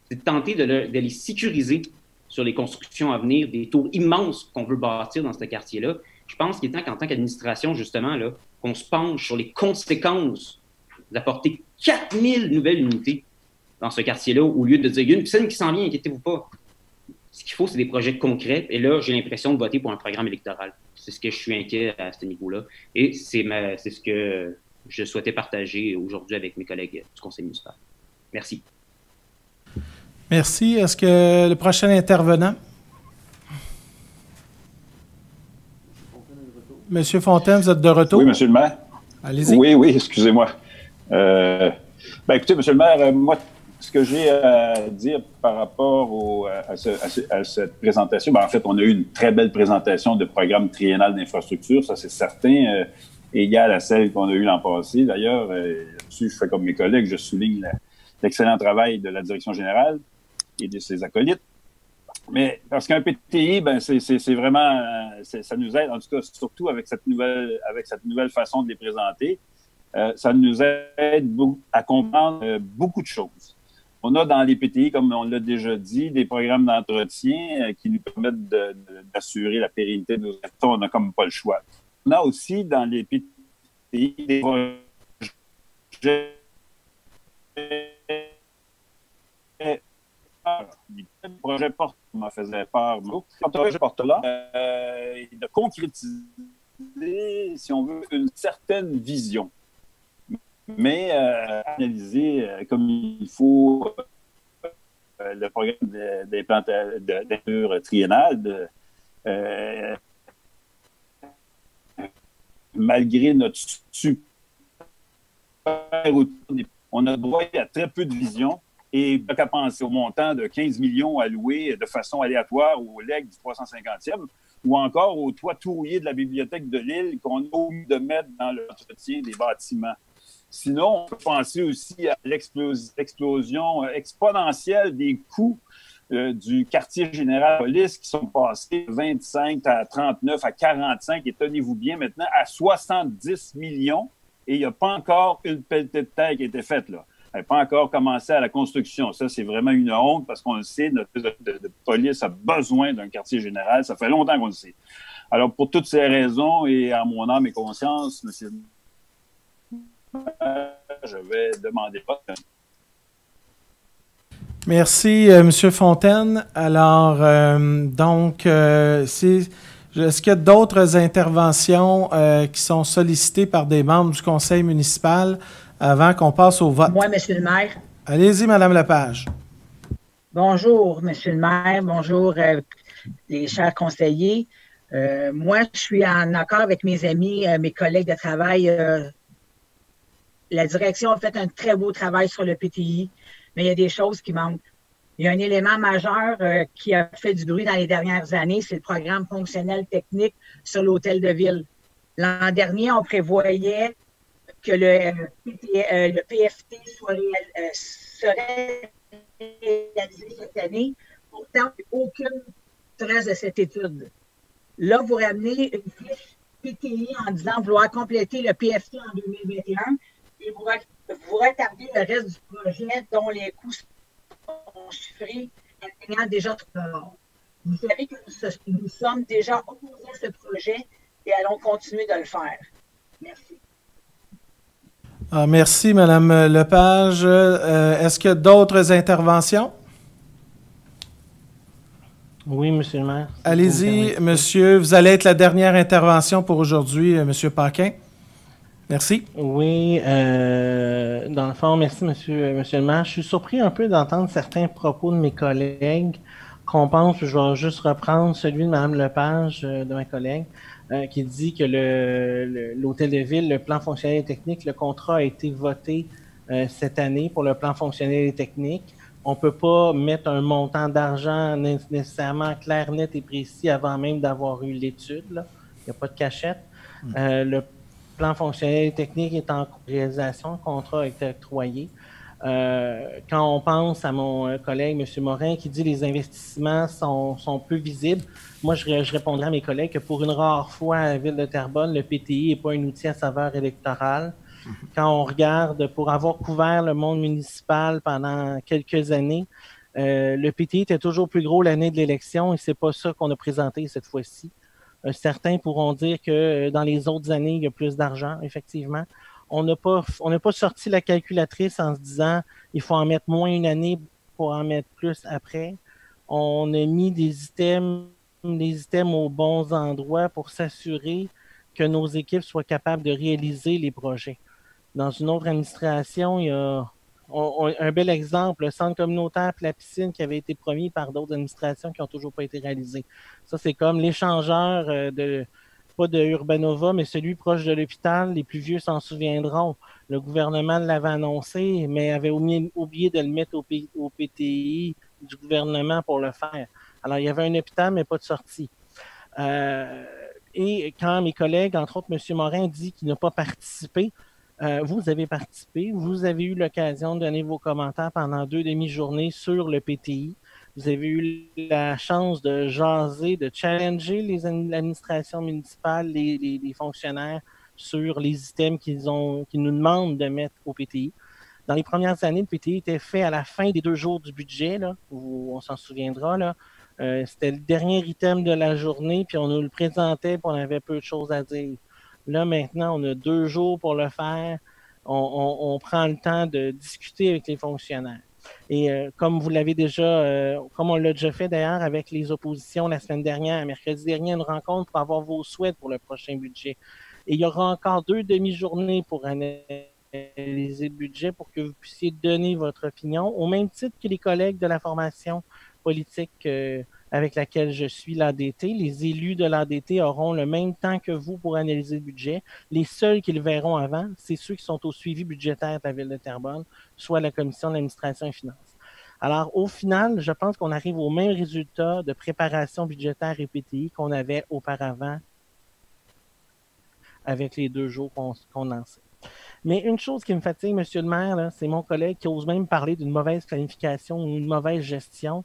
c'est de tenter de les sécuriser sur les constructions à venir, des tours immenses qu'on veut bâtir dans ce quartier-là. Je pense qu'il est temps qu'en tant qu'administration, justement, là, qu'on se penche sur les conséquences d'apporter 4000 nouvelles unités dans ce quartier-là, au lieu de dire, il y a une piscine qui s'en vient, inquiétez-vous pas. Ce qu'il faut, c'est des projets concrets. Et là, j'ai l'impression de voter pour un programme électoral. C'est ce que je suis inquiet à ce niveau-là. Et c'est ce que je souhaitais partager aujourd'hui avec mes collègues du conseil municipal. Merci. Merci. Est-ce que le prochain intervenant? Monsieur Fontaine, vous êtes de retour? Oui, monsieur le maire. Allez-y. Oui, excusez-moi. Écoutez, monsieur le maire, moi, ce que j'ai à dire par rapport à cette présentation, en fait, on a eu une très belle présentation de programme triennal d'infrastructure, ça c'est certain, égal à celle qu'on a eue l'an passé. D'ailleurs, je fais comme mes collègues, je souligne l'excellent travail de la direction générale et de ses acolytes. Mais parce qu'un PTI, c'est vraiment, ça nous aide, en tout cas, surtout avec cette nouvelle façon de les présenter, ça nous aide à comprendre beaucoup de choses. On a dans les PTI, comme on l'a déjà dit, des programmes d'entretien qui nous permettent d'assurer la pérennité de nos acteurs. On n'a comme pas le choix. On a aussi dans les PTI des projets porteurs m'en faisaient peur. Le projet porteur-là, de concrétiser, si on veut, une certaine vision. Mais analyser comme il faut le programme d'implantation triennale, malgré notre super outil, on a droit à très peu de vision et pas qu'à penser au montant de 15 millions alloués de façon aléatoire au legs du 350e ou encore au toit tout rouillé de la bibliothèque de Lille qu'on a oublié de mettre dans l'entretien des bâtiments. Sinon, on peut penser aussi à l'explosion exponentielle des coûts du quartier général de police qui sont passés de 25 à 39 à 45 et tenez-vous bien maintenant à 70 millions et il n'y a pas encore une pelletée de terre qui a été faite là. Elle n'a pas encore commencé à la construction. Ça, c'est vraiment une honte parce qu'on le sait, notre de police a besoin d'un quartier général. Ça fait longtemps qu'on le sait. Alors, pour toutes ces raisons et à mon âme et conscience, monsieur, je vais demander votre. Merci, M. Fontaine. Alors, est-ce qu'il y a d'autres interventions qui sont sollicitées par des membres du conseil municipal avant qu'on passe au vote? Moi, M. le maire. Allez-y, Mme Lepage. Bonjour, M. le maire. Bonjour, les chers conseillers. Moi, je suis en accord avec mes amis, mes collègues de travail. la direction a fait un très beau travail sur le PTI, mais il y a des choses qui manquent. Il y a un élément majeur qui a fait du bruit dans les dernières années, c'est le programme fonctionnel technique sur l'hôtel de ville. L'an dernier, on prévoyait que le PFT serait réalisé cette année. Pourtant, aucune trace de cette étude. Là, vous ramenez une fiche PTI en disant vouloir compléter le PFT en 2021 et vous retardez le reste du projet dont les coûts sont chiffrés atteignant déjà 3 morts. Vous savez que nous sommes déjà opposés à ce projet et allons continuer de le faire. Merci. Merci, Mme Lepage. Est-ce qu'il y a d'autres interventions? Oui, Monsieur le maire. Allez-y, monsieur. Vous allez être la dernière intervention pour aujourd'hui, Monsieur Paquin. Merci. Oui, dans le fond, merci, monsieur le maire. Je suis surpris un peu d'entendre certains propos de mes collègues qu'on pense, je vais juste reprendre celui de Mme Lepage, de ma collègue, qui dit que l'hôtel de ville, le plan fonctionnel et technique, le contrat a été voté cette année pour le plan fonctionnel et technique. On ne peut pas mettre un montant d'argent nécessairement clair, net et précis avant même d'avoir eu l'étude. Il n'y a pas de cachette. Le plan fonctionnel et technique est en réalisation, le contrat a été octroyé. Quand on pense à mon collègue, M. Morin, qui dit que les investissements sont peu visibles, moi, je répondrai à mes collègues que pour une rare fois à la ville de Terrebonne, le PTI n'est pas un outil à saveur électorale. Quand on regarde, pour avoir couvert le monde municipal pendant quelques années, le PTI était toujours plus gros l'année de l'élection et c'est pas ça qu'on a présenté cette fois-ci. Certains pourront dire que dans les autres années, il y a plus d'argent, effectivement. On n'a pas sorti la calculatrice en se disant il faut en mettre moins une année pour en mettre plus après. On a mis des items aux bons endroits pour s'assurer que nos équipes soient capables de réaliser les projets. Dans une autre administration, il y a un bel exemple, le centre communautaire et la piscine qui avait été promis par d'autres administrations qui n'ont toujours pas été réalisés. Ça, c'est comme l'échangeur pas de Urbanova, mais celui proche de l'hôpital. Les plus vieux s'en souviendront. Le gouvernement l'avait annoncé, mais avait oublié de le mettre au PTI du gouvernement pour le faire. Alors, il y avait un hôpital, mais pas de sortie. Et quand mes collègues, entre autres, M. Morin, dit qu'il n'a pas participé, vous avez participé, vous avez eu l'occasion de donner vos commentaires pendant 2 demi-journées sur le PTI. Vous avez eu la chance de jaser, de challenger l'administration municipale, les fonctionnaires sur les items qu'ils nous demandent de mettre au PTI. Dans les premières années, le PTI était fait à la fin des 2 jours du budget, là, où on s'en souviendra. Là. C'était le dernier item de la journée, puis on nous le présentait, puis on avait peu de choses à dire. Là, maintenant, on a 2 jours pour le faire. On prend le temps de discuter avec les fonctionnaires. Et comme vous l'avez déjà, comme on l'a déjà fait d'ailleurs avec les oppositions la semaine dernière, mercredi dernier, une rencontre pour avoir vos souhaits pour le prochain budget. Et il y aura encore 2 demi-journées pour analyser le budget pour que vous puissiez donner votre opinion, au même titre que les collègues de la formation politique avec laquelle je suis, l'ADT. Les élus de l'ADT auront le même temps que vous pour analyser le budget. Les seuls qui le verront avant, c'est ceux qui sont au suivi budgétaire de la Ville de Terrebonne, soit la Commission de l'administration et finances. Alors, au final, je pense qu'on arrive au même résultat de préparation budgétaire et PTI qu'on avait auparavant avec les 2 jours qu'on lançait. Mais une chose qui me fatigue, Monsieur le maire, c'est mon collègue qui ose même parler d'une mauvaise planification ou une mauvaise gestion.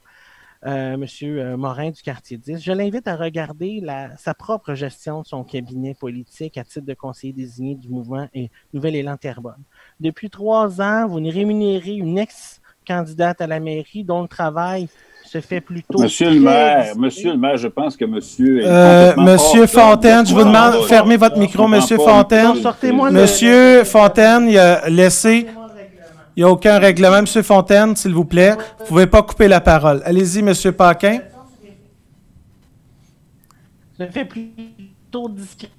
Monsieur Morin du quartier 10. Je l'invite à regarder sa propre gestion de son cabinet politique à titre de conseiller désigné du mouvement et Nouvel Élan Terrebonne. Depuis 3 ans, vous rémunérez une ex-candidate à la mairie dont le travail se fait plutôt... Monsieur le maire, je pense que monsieur... Monsieur Fontaine, je vous demande, fermez votre micro, Monsieur Fontaine. Monsieur Fontaine, il a laissé... Il n'y a aucun règlement. M. Fontaine, s'il vous plaît, vous ne pouvez pas couper la parole. Allez-y, M. Paquin. Je fais plutôt discret.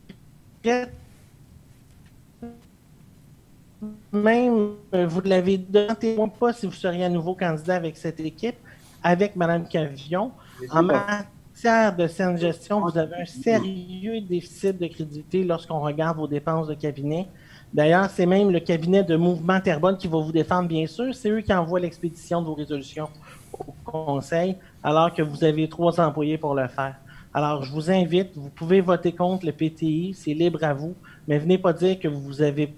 Même, vous l'avez demandé, pas si vous seriez à nouveau candidat avec cette équipe, avec Mme Cavillon. En matière de saine gestion, vous avez un sérieux déficit de crédibilité lorsqu'on regarde vos dépenses de cabinet. D'ailleurs, c'est même le cabinet de Mouvement Terrebonne qui va vous défendre, bien sûr. C'est eux qui envoient l'expédition de vos résolutions au conseil, alors que vous avez 3 employés pour le faire. Alors, je vous invite, vous pouvez voter contre le PTI, c'est libre à vous, mais venez pas dire que vous n'avez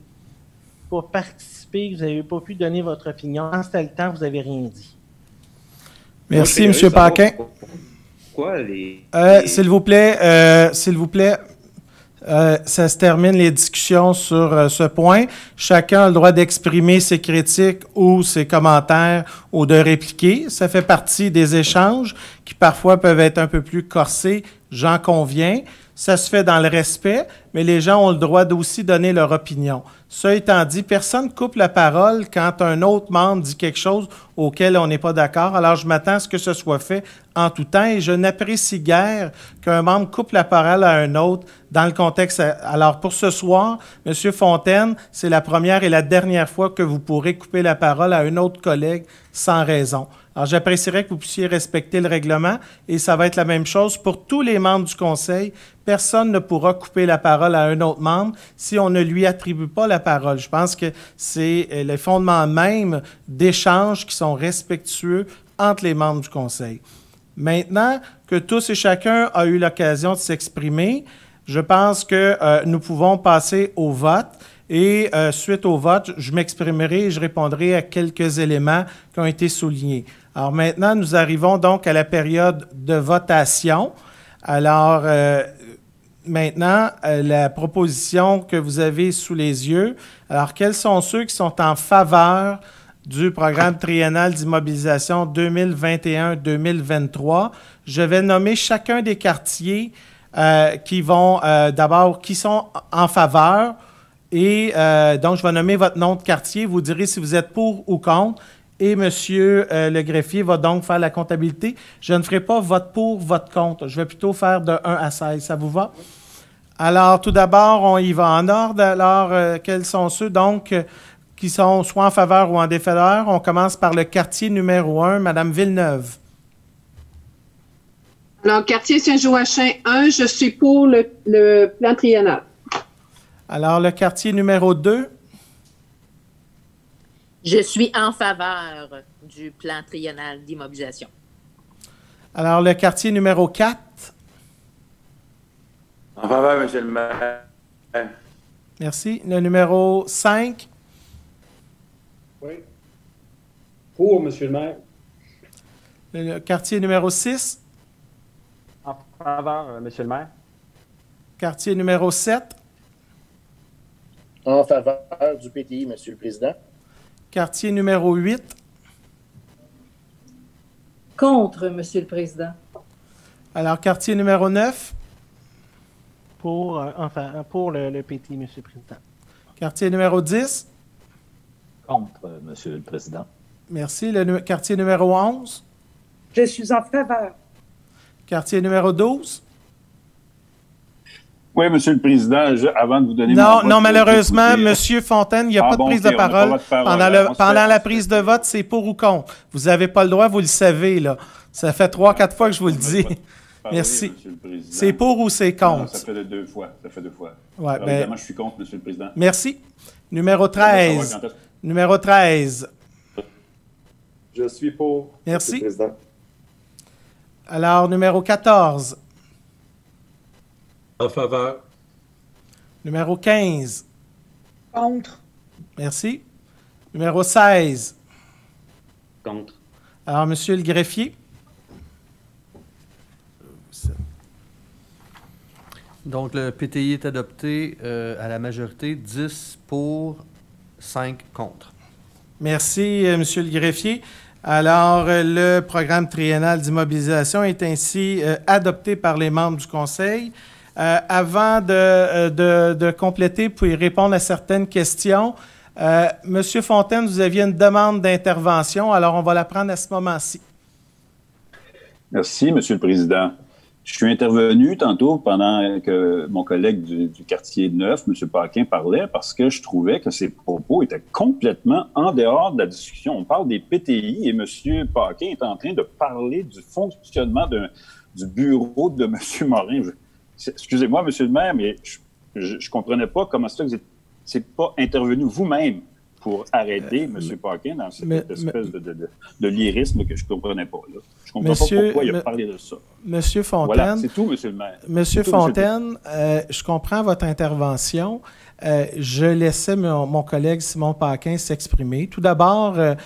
pas participé, que vous n'avez pas pu donner votre opinion. Quand c'était le temps, vous n'avez rien dit. Merci, M. Paquin. S'il vous plaît, ça se termine les discussions sur ce point. Chacun a le droit d'exprimer ses critiques ou ses commentaires ou de répliquer. Ça fait partie des échanges qui parfois peuvent être un peu plus corsés, j'en conviens. Ça se fait dans le respect, mais les gens ont le droit d'aussi donner leur opinion. Ça étant dit, personne ne coupe la parole quand un autre membre dit quelque chose auquel on n'est pas d'accord. Alors, je m'attends à ce que ce soit fait en tout temps et je n'apprécie guère qu'un membre coupe la parole à un autre dans le contexte. Alors, pour ce soir, M. Fontaine, c'est la première et la dernière fois que vous pourrez couper la parole à un autre collègue sans raison. Alors, j'apprécierais que vous puissiez respecter le règlement et ça va être la même chose pour tous les membres du Conseil. Personne ne pourra couper la parole à un autre membre si on ne lui attribue pas la parole. Je pense que c'est les fondements même d'échanges qui sont respectueux entre les membres du Conseil. Maintenant que tous et chacun a eu l'occasion de s'exprimer, je pense que nous pouvons passer au vote. Et suite au vote, je m'exprimerai et je répondrai à quelques éléments qui ont été soulignés. Alors maintenant, nous arrivons donc à la période de votation. Alors maintenant, la proposition que vous avez sous les yeux. Alors, quels sont ceux qui sont en faveur du programme triennal d'immobilisation 2021-2023? Je vais nommer chacun des quartiers qui vont d'abord, qui sont en faveur. Et donc, je vais nommer votre nom de quartier. Vous direz si vous êtes pour ou contre. Et M. le greffier va donc faire la comptabilité. Je ne ferai pas vote pour, vote contre. Je vais plutôt faire de 1 à 16. Ça vous va? Alors, tout d'abord, on y va en ordre. Alors, quels sont ceux, donc, qui sont soit en faveur ou en défaveur? On commence par le quartier numéro 1, Mme Villeneuve. Alors, quartier Saint-Joachim 1, je suis pour le plan triennal. Alors, le quartier numéro 2. Je suis en faveur du plan triennal d'immobilisation. Alors, le quartier numéro 4. En faveur, M. le maire. Merci. Le numéro 5. Oui. Pour, M. le maire. Le quartier numéro 6. En faveur, M. le maire. Quartier numéro 7. En faveur du PTI, M. le Président. Quartier numéro 8. Contre, M. le Président. Alors, quartier numéro 9. Pour le PTI, M. le Président. Quartier numéro 10. Contre, M. le Président. Merci. Le quartier numéro 11. Je suis en faveur. Quartier numéro 12. Oui, M. le Président, avant de vous donner Non, malheureusement, M. Fontaine, il n'y a pas de prise de parole. Pendant la prise de vote, c'est pour ou contre. Vous n'avez pas le droit, vous le savez, là. Ça fait 3-4 fois que je vous le dis. Merci. C'est pour ou c'est contre? Non, ça fait 2 fois. Ouais, alors, évidemment, je suis contre, M. le Président. Merci. Numéro 13. Numéro 13. Je suis pour. Merci. M. le Président. Alors, numéro 14. En faveur. Numéro 15. Contre. Merci. Numéro 16. Contre. Alors, Monsieur le greffier. Donc, le PTI est adopté à la majorité, 10 pour, 5 contre. Merci, Monsieur le greffier. Alors, le programme triennal d'immobilisation est ainsi adopté par les membres du Conseil. Avant de compléter, puis répondre à certaines questions, Monsieur Fontaine, vous aviez une demande d'intervention, alors on va la prendre à ce moment-ci. Merci, M. le Président. Je suis intervenu tantôt pendant que mon collègue du quartier 9, M. Paquin, parlait parce que je trouvais que ses propos étaient complètement en dehors de la discussion. On parle des PTI et M. Paquin est en train de parler du fonctionnement du bureau de M. Morin. Excusez-moi, M. le maire, mais je ne comprenais pas comment ça que vous c'est pas intervenu vous-même pour arrêter M. Paquin dans cette espèce de lyrisme que je ne comprenais pas. Là. Je ne comprends pas pourquoi il a parlé de ça. Monsieur Fontaine. Voilà, c'est tout, Monsieur le maire. Monsieur Fontaine, je comprends votre intervention. Je laissais mon collègue Simon Paquin s'exprimer. Tout d'abord, M.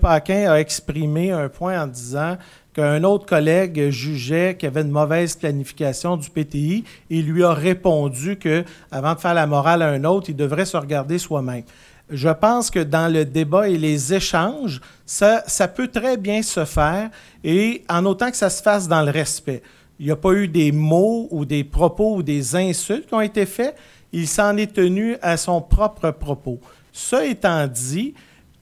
Paquin a exprimé un point en disant qu'un autre collègue jugeait qu'il y avait une mauvaise planification du PTI et lui a répondu qu'avant de faire la morale à un autre, il devrait se regarder soi-même. Je pense que dans le débat et les échanges, ça peut très bien se faire et en autant que ça se fasse dans le respect. Il n'y a pas eu des mots ou des propos ou des insultes qui ont été faits. Il s'en est tenu à son propre propos. Ça étant dit,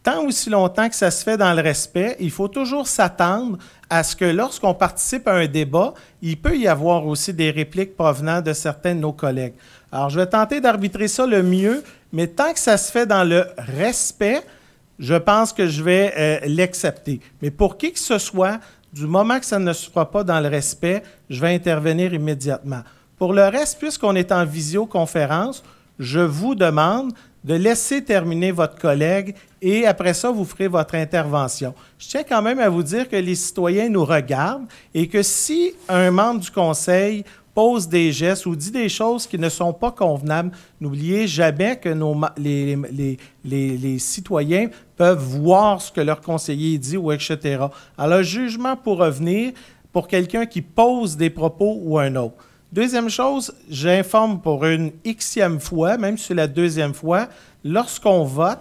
tant aussi longtemps que ça se fait dans le respect, il faut toujours s'attendre à ce que lorsqu'on participe à un débat, il peut y avoir aussi des répliques provenant de certains de nos collègues. Alors, je vais tenter d'arbitrer ça le mieux, mais tant que ça se fait dans le respect, je pense que je vais l'accepter. Mais pour qui que ce soit, du moment que ça ne se fera pas dans le respect, je vais intervenir immédiatement. Pour le reste, puisqu'on est en visioconférence, je vous demande de laisser terminer votre collègue et après ça, vous ferez votre intervention. Je tiens quand même à vous dire que les citoyens nous regardent et que si un membre du Conseil pose des gestes ou dit des choses qui ne sont pas convenables, n'oubliez jamais que les citoyens peuvent voir ce que leur conseiller dit ou etc. Alors, le jugement pourra venir pour quelqu'un qui pose des propos ou un autre. Deuxième chose, j'informe pour une xème fois, même si c'est la deuxième fois, lorsqu'on vote,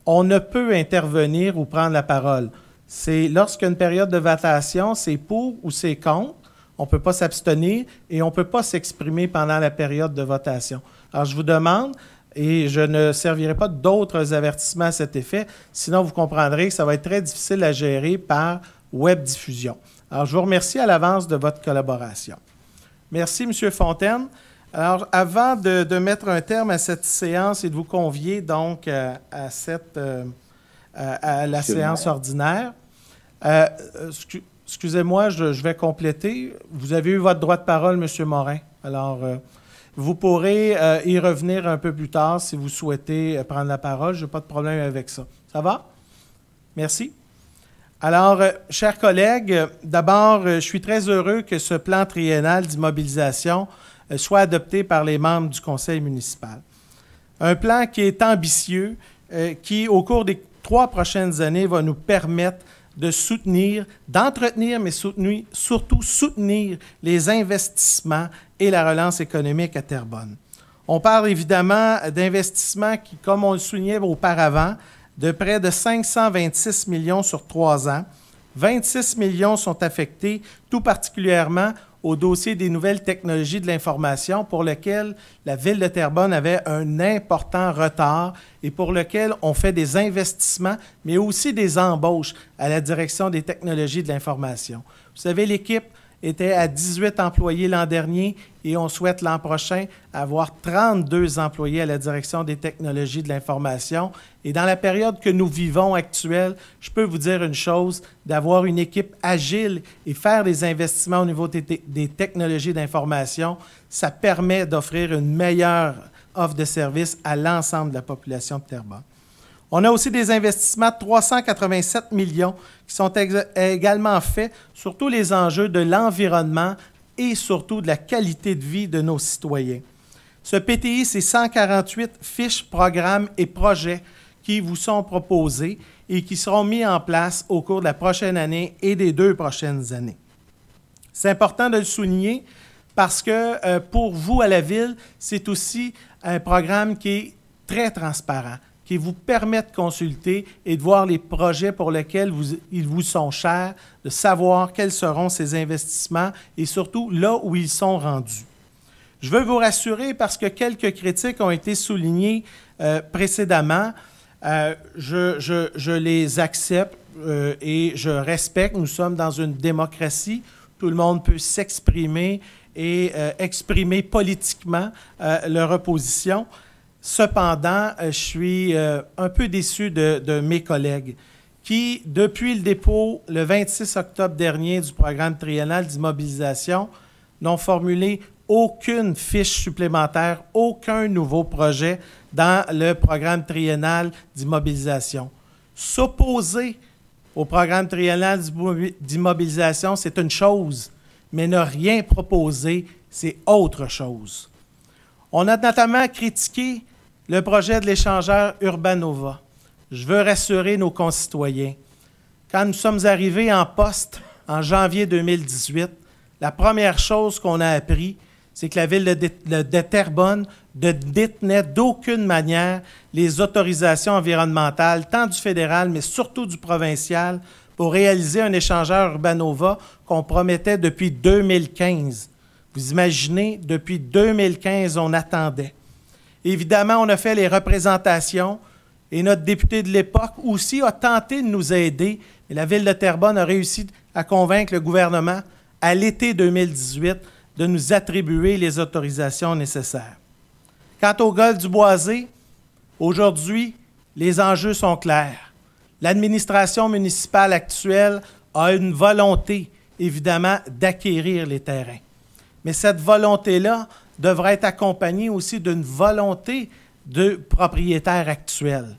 on ne peut intervenir ou prendre la parole. C'est lorsqu'une période de votation, c'est pour ou c'est contre. On ne peut pas s'abstenir et on ne peut pas s'exprimer pendant la période de votation. Alors, je vous demande, et je ne servirai pas d'autres avertissements à cet effet, sinon vous comprendrez que ça va être très difficile à gérer par web diffusion. Alors, je vous remercie à l'avance de votre collaboration. Merci, M. Fontaine. Alors, avant de mettre un terme à cette séance et de vous convier donc à la séance ordinaire, excusez-moi, je vais compléter. Vous avez eu votre droit de parole, M. Morin. Alors, vous pourrez y revenir un peu plus tard si vous souhaitez prendre la parole. Je n'ai pas de problème avec ça. Ça va? Merci. Alors, chers collègues, d'abord, je suis très heureux que ce plan triennal d'immobilisation soit adopté par les membres du conseil municipal. Un plan qui est ambitieux, qui, au cours des 3 prochaines années, va nous permettre de soutenir, d'entretenir, mais surtout soutenir les investissements et la relance économique à Terrebonne. On parle évidemment d'investissements qui, comme on le soulignait auparavant, de près de 526 millions sur 3 ans. 26 millions sont affectés tout particulièrement au dossier des nouvelles technologies de l'information pour lequel la Ville de Terrebonne avait un important retard et pour lequel on fait des investissements, mais aussi des embauches à la direction des technologies de l'information. Vous savez, l'équipe était à 18 employés l'an dernier et on souhaite l'an prochain avoir 32 employés à la direction des technologies de l'information. Et dans la période que nous vivons actuelle, je peux vous dire une chose, d'avoir une équipe agile et faire des investissements au niveau des technologies d'information, ça permet d'offrir une meilleure offre de service à l'ensemble de la population de Terrebonne. On a aussi des investissements de 387 millions qui sont également faits sur tous les enjeux de l'environnement et surtout de la qualité de vie de nos citoyens. Ce PTI, c'est 148 fiches, programmes et projets qui vous sont proposés et qui seront mis en place au cours de la prochaine année et des 2 prochaines années. C'est important de le souligner parce que pour vous à la Ville, c'est aussi un programme qui est très transparent, qui vous permet de consulter et de voir les projets pour lesquels ils vous sont chers, de savoir quels seront ces investissements et surtout là où ils sont rendus. Je veux vous rassurer parce que quelques critiques ont été soulignées précédemment. Je les accepte et je respecte. Nous sommes dans une démocratie. Tout le monde peut s'exprimer et exprimer politiquement leur opposition. Cependant, je suis un peu déçu de mes collègues qui, depuis le dépôt le 26 octobre dernier du programme triennal d'immobilisation, n'ont formulé aucune fiche supplémentaire, aucun nouveau projet dans le programme triennal d'immobilisation. S'opposer au programme triennal d'immobilisation, c'est une chose, mais ne rien proposer, c'est autre chose. On a notamment critiqué le projet de l'échangeur Urbanova. Je veux rassurer nos concitoyens. Quand nous sommes arrivés en poste en janvier 2018, la première chose qu'on a appris, c'est que la ville de Terrebonne ne détenait d'aucune manière les autorisations environnementales, tant du fédéral, mais surtout du provincial, pour réaliser un échangeur Urbanova qu'on promettait depuis 2015. Vous imaginez, depuis 2015, on attendait. Évidemment, on a fait les représentations et notre député de l'époque aussi a tenté de nous aider. Et la ville de Terrebonne a réussi à convaincre le gouvernement à l'été 2018 de nous attribuer les autorisations nécessaires. Quant au golfe du Boisé, aujourd'hui, les enjeux sont clairs. L'administration municipale actuelle a une volonté, évidemment, d'acquérir les terrains. Mais cette volonté-là devrait être accompagnée aussi d'une volonté de propriétaire actuel.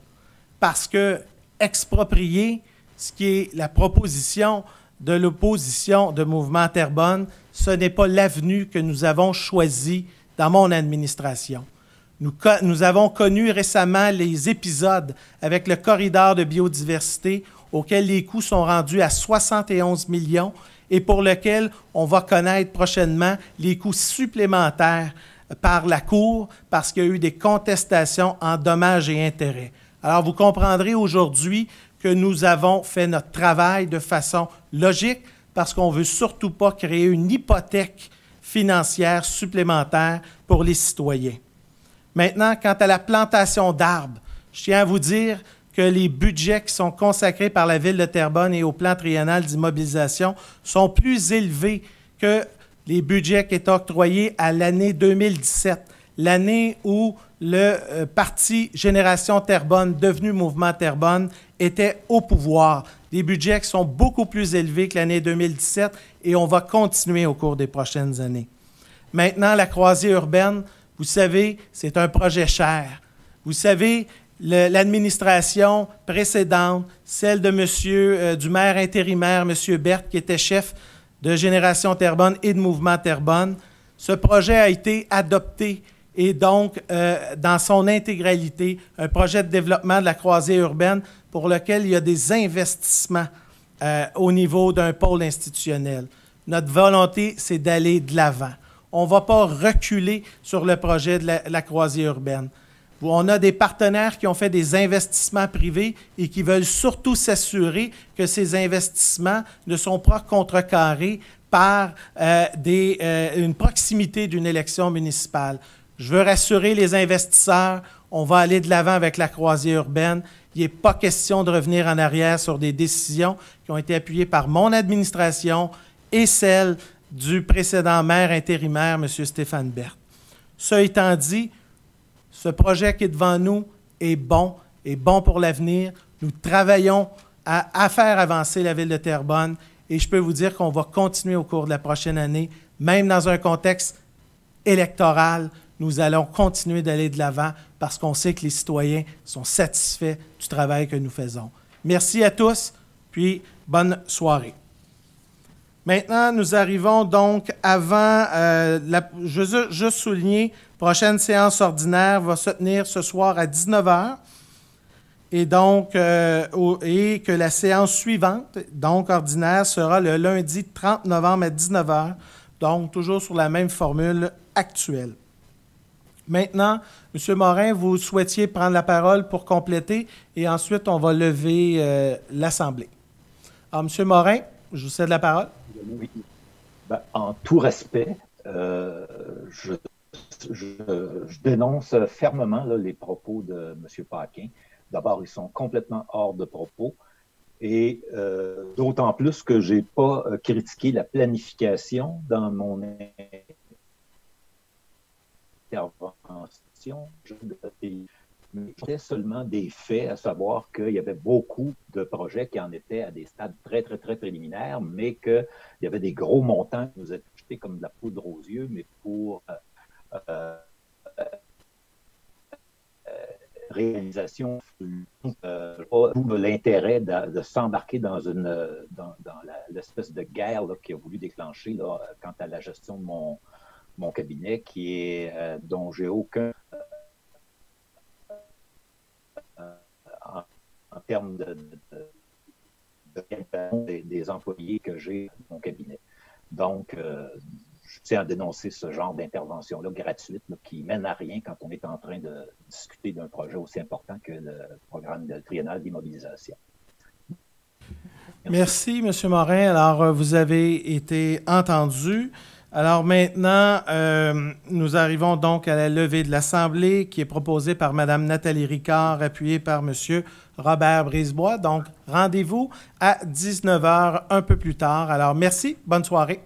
Parce que exproprier, ce qui est la proposition de l'opposition de Mouvement Terrebonne, ce n'est pas l'avenue que nous avons choisie dans mon administration. Nous avons connu récemment les épisodes avec le corridor de biodiversité auquel les coûts sont rendus à 71 millions et pour lequel on va connaître prochainement les coûts supplémentaires par la Cour parce qu'il y a eu des contestations en dommages et intérêts. Alors, vous comprendrez aujourd'hui que nous avons fait notre travail de façon logique parce qu'on ne veut surtout pas créer une hypothèque financière supplémentaire pour les citoyens. Maintenant, quant à la plantation d'arbres, je tiens à vous dire que les budgets qui sont consacrés par la Ville de Terrebonne et au plan triennal d'immobilisation sont plus élevés que les budgets qui étaient octroyés à l'année 2017, l'année où le parti Génération Terrebonne, devenu Mouvement Terrebonne, était au pouvoir. Des budgets qui sont beaucoup plus élevés que l'année 2017 et on va continuer au cours des prochaines années. Maintenant, la croisée urbaine, vous savez, c'est un projet cher. Vous savez, l'administration précédente, celle de du maire intérimaire, M. Berthe, qui était chef de Génération Terrebonne et de Mouvement Terrebonne, ce projet a été adopté et donc, dans son intégralité, un projet de développement de la croisée urbaine pour lequel il y a des investissements au niveau d'un pôle institutionnel. Notre volonté, c'est d'aller de l'avant. On ne va pas reculer sur le projet de la croisée urbaine. On a des partenaires qui ont fait des investissements privés et qui veulent surtout s'assurer que ces investissements ne sont pas contrecarrés par une proximité d'une élection municipale. Je veux rassurer les investisseurs, on va aller de l'avant avec la croisée urbaine. Il n'est pas question de revenir en arrière sur des décisions qui ont été appuyées par mon administration et celle du précédent maire intérimaire, M. Stéphane Berthe. Ça étant dit, ce projet qui est devant nous est bon pour l'avenir. Nous travaillons à faire avancer la ville de Terrebonne et je peux vous dire qu'on va continuer au cours de la prochaine année, même dans un contexte électoral. Nous allons continuer d'aller de l'avant parce qu'on sait que les citoyens sont satisfaits du travail que nous faisons. Merci à tous, puis bonne soirée. Maintenant, nous arrivons donc avant, je veux juste souligner, prochaine séance ordinaire va se tenir ce soir à 19h et donc, et que la séance suivante, donc ordinaire, sera le lundi 30 novembre à 19h, donc toujours sur la même formule actuelle. Maintenant, M. Morin, vous souhaitiez prendre la parole pour compléter et ensuite on va lever l'Assemblée. Alors, M. Morin, je vous cède la parole. Oui. Ben, en tout respect, je dénonce fermement là, les propos de M. Paquin. D'abord, ils sont complètement hors de propos et d'autant plus que je n'ai pas critiqué la planification dans mon intervention. C'était seulement des faits, à savoir qu'il y avait beaucoup de projets qui en étaient à des stades très, très, très préliminaires, mais qu'il y avait des gros montants qui nous étaient sauter comme de la poudre aux yeux, mais pour réalisation, d'où l'intérêt de s'embarquer dans l'espèce de guerre là, qui a voulu déclencher là, quant à la gestion de mon cabinet, qui est dont j'ai aucun en termes des employés que j'ai dans mon cabinet. Donc, je tiens à dénoncer ce genre d'intervention-là gratuite là, qui mène à rien quand on est en train de discuter d'un projet aussi important que le programme triennal d'immobilisation. Merci, M. Morin. Alors, vous avez été entendu. Alors maintenant, nous arrivons donc à la levée de l'Assemblée qui est proposée par Mme Nathalie Ricard, appuyée par M. Robert Brisebois. Donc, rendez-vous à 19h un peu plus tard. Alors, merci. Bonne soirée.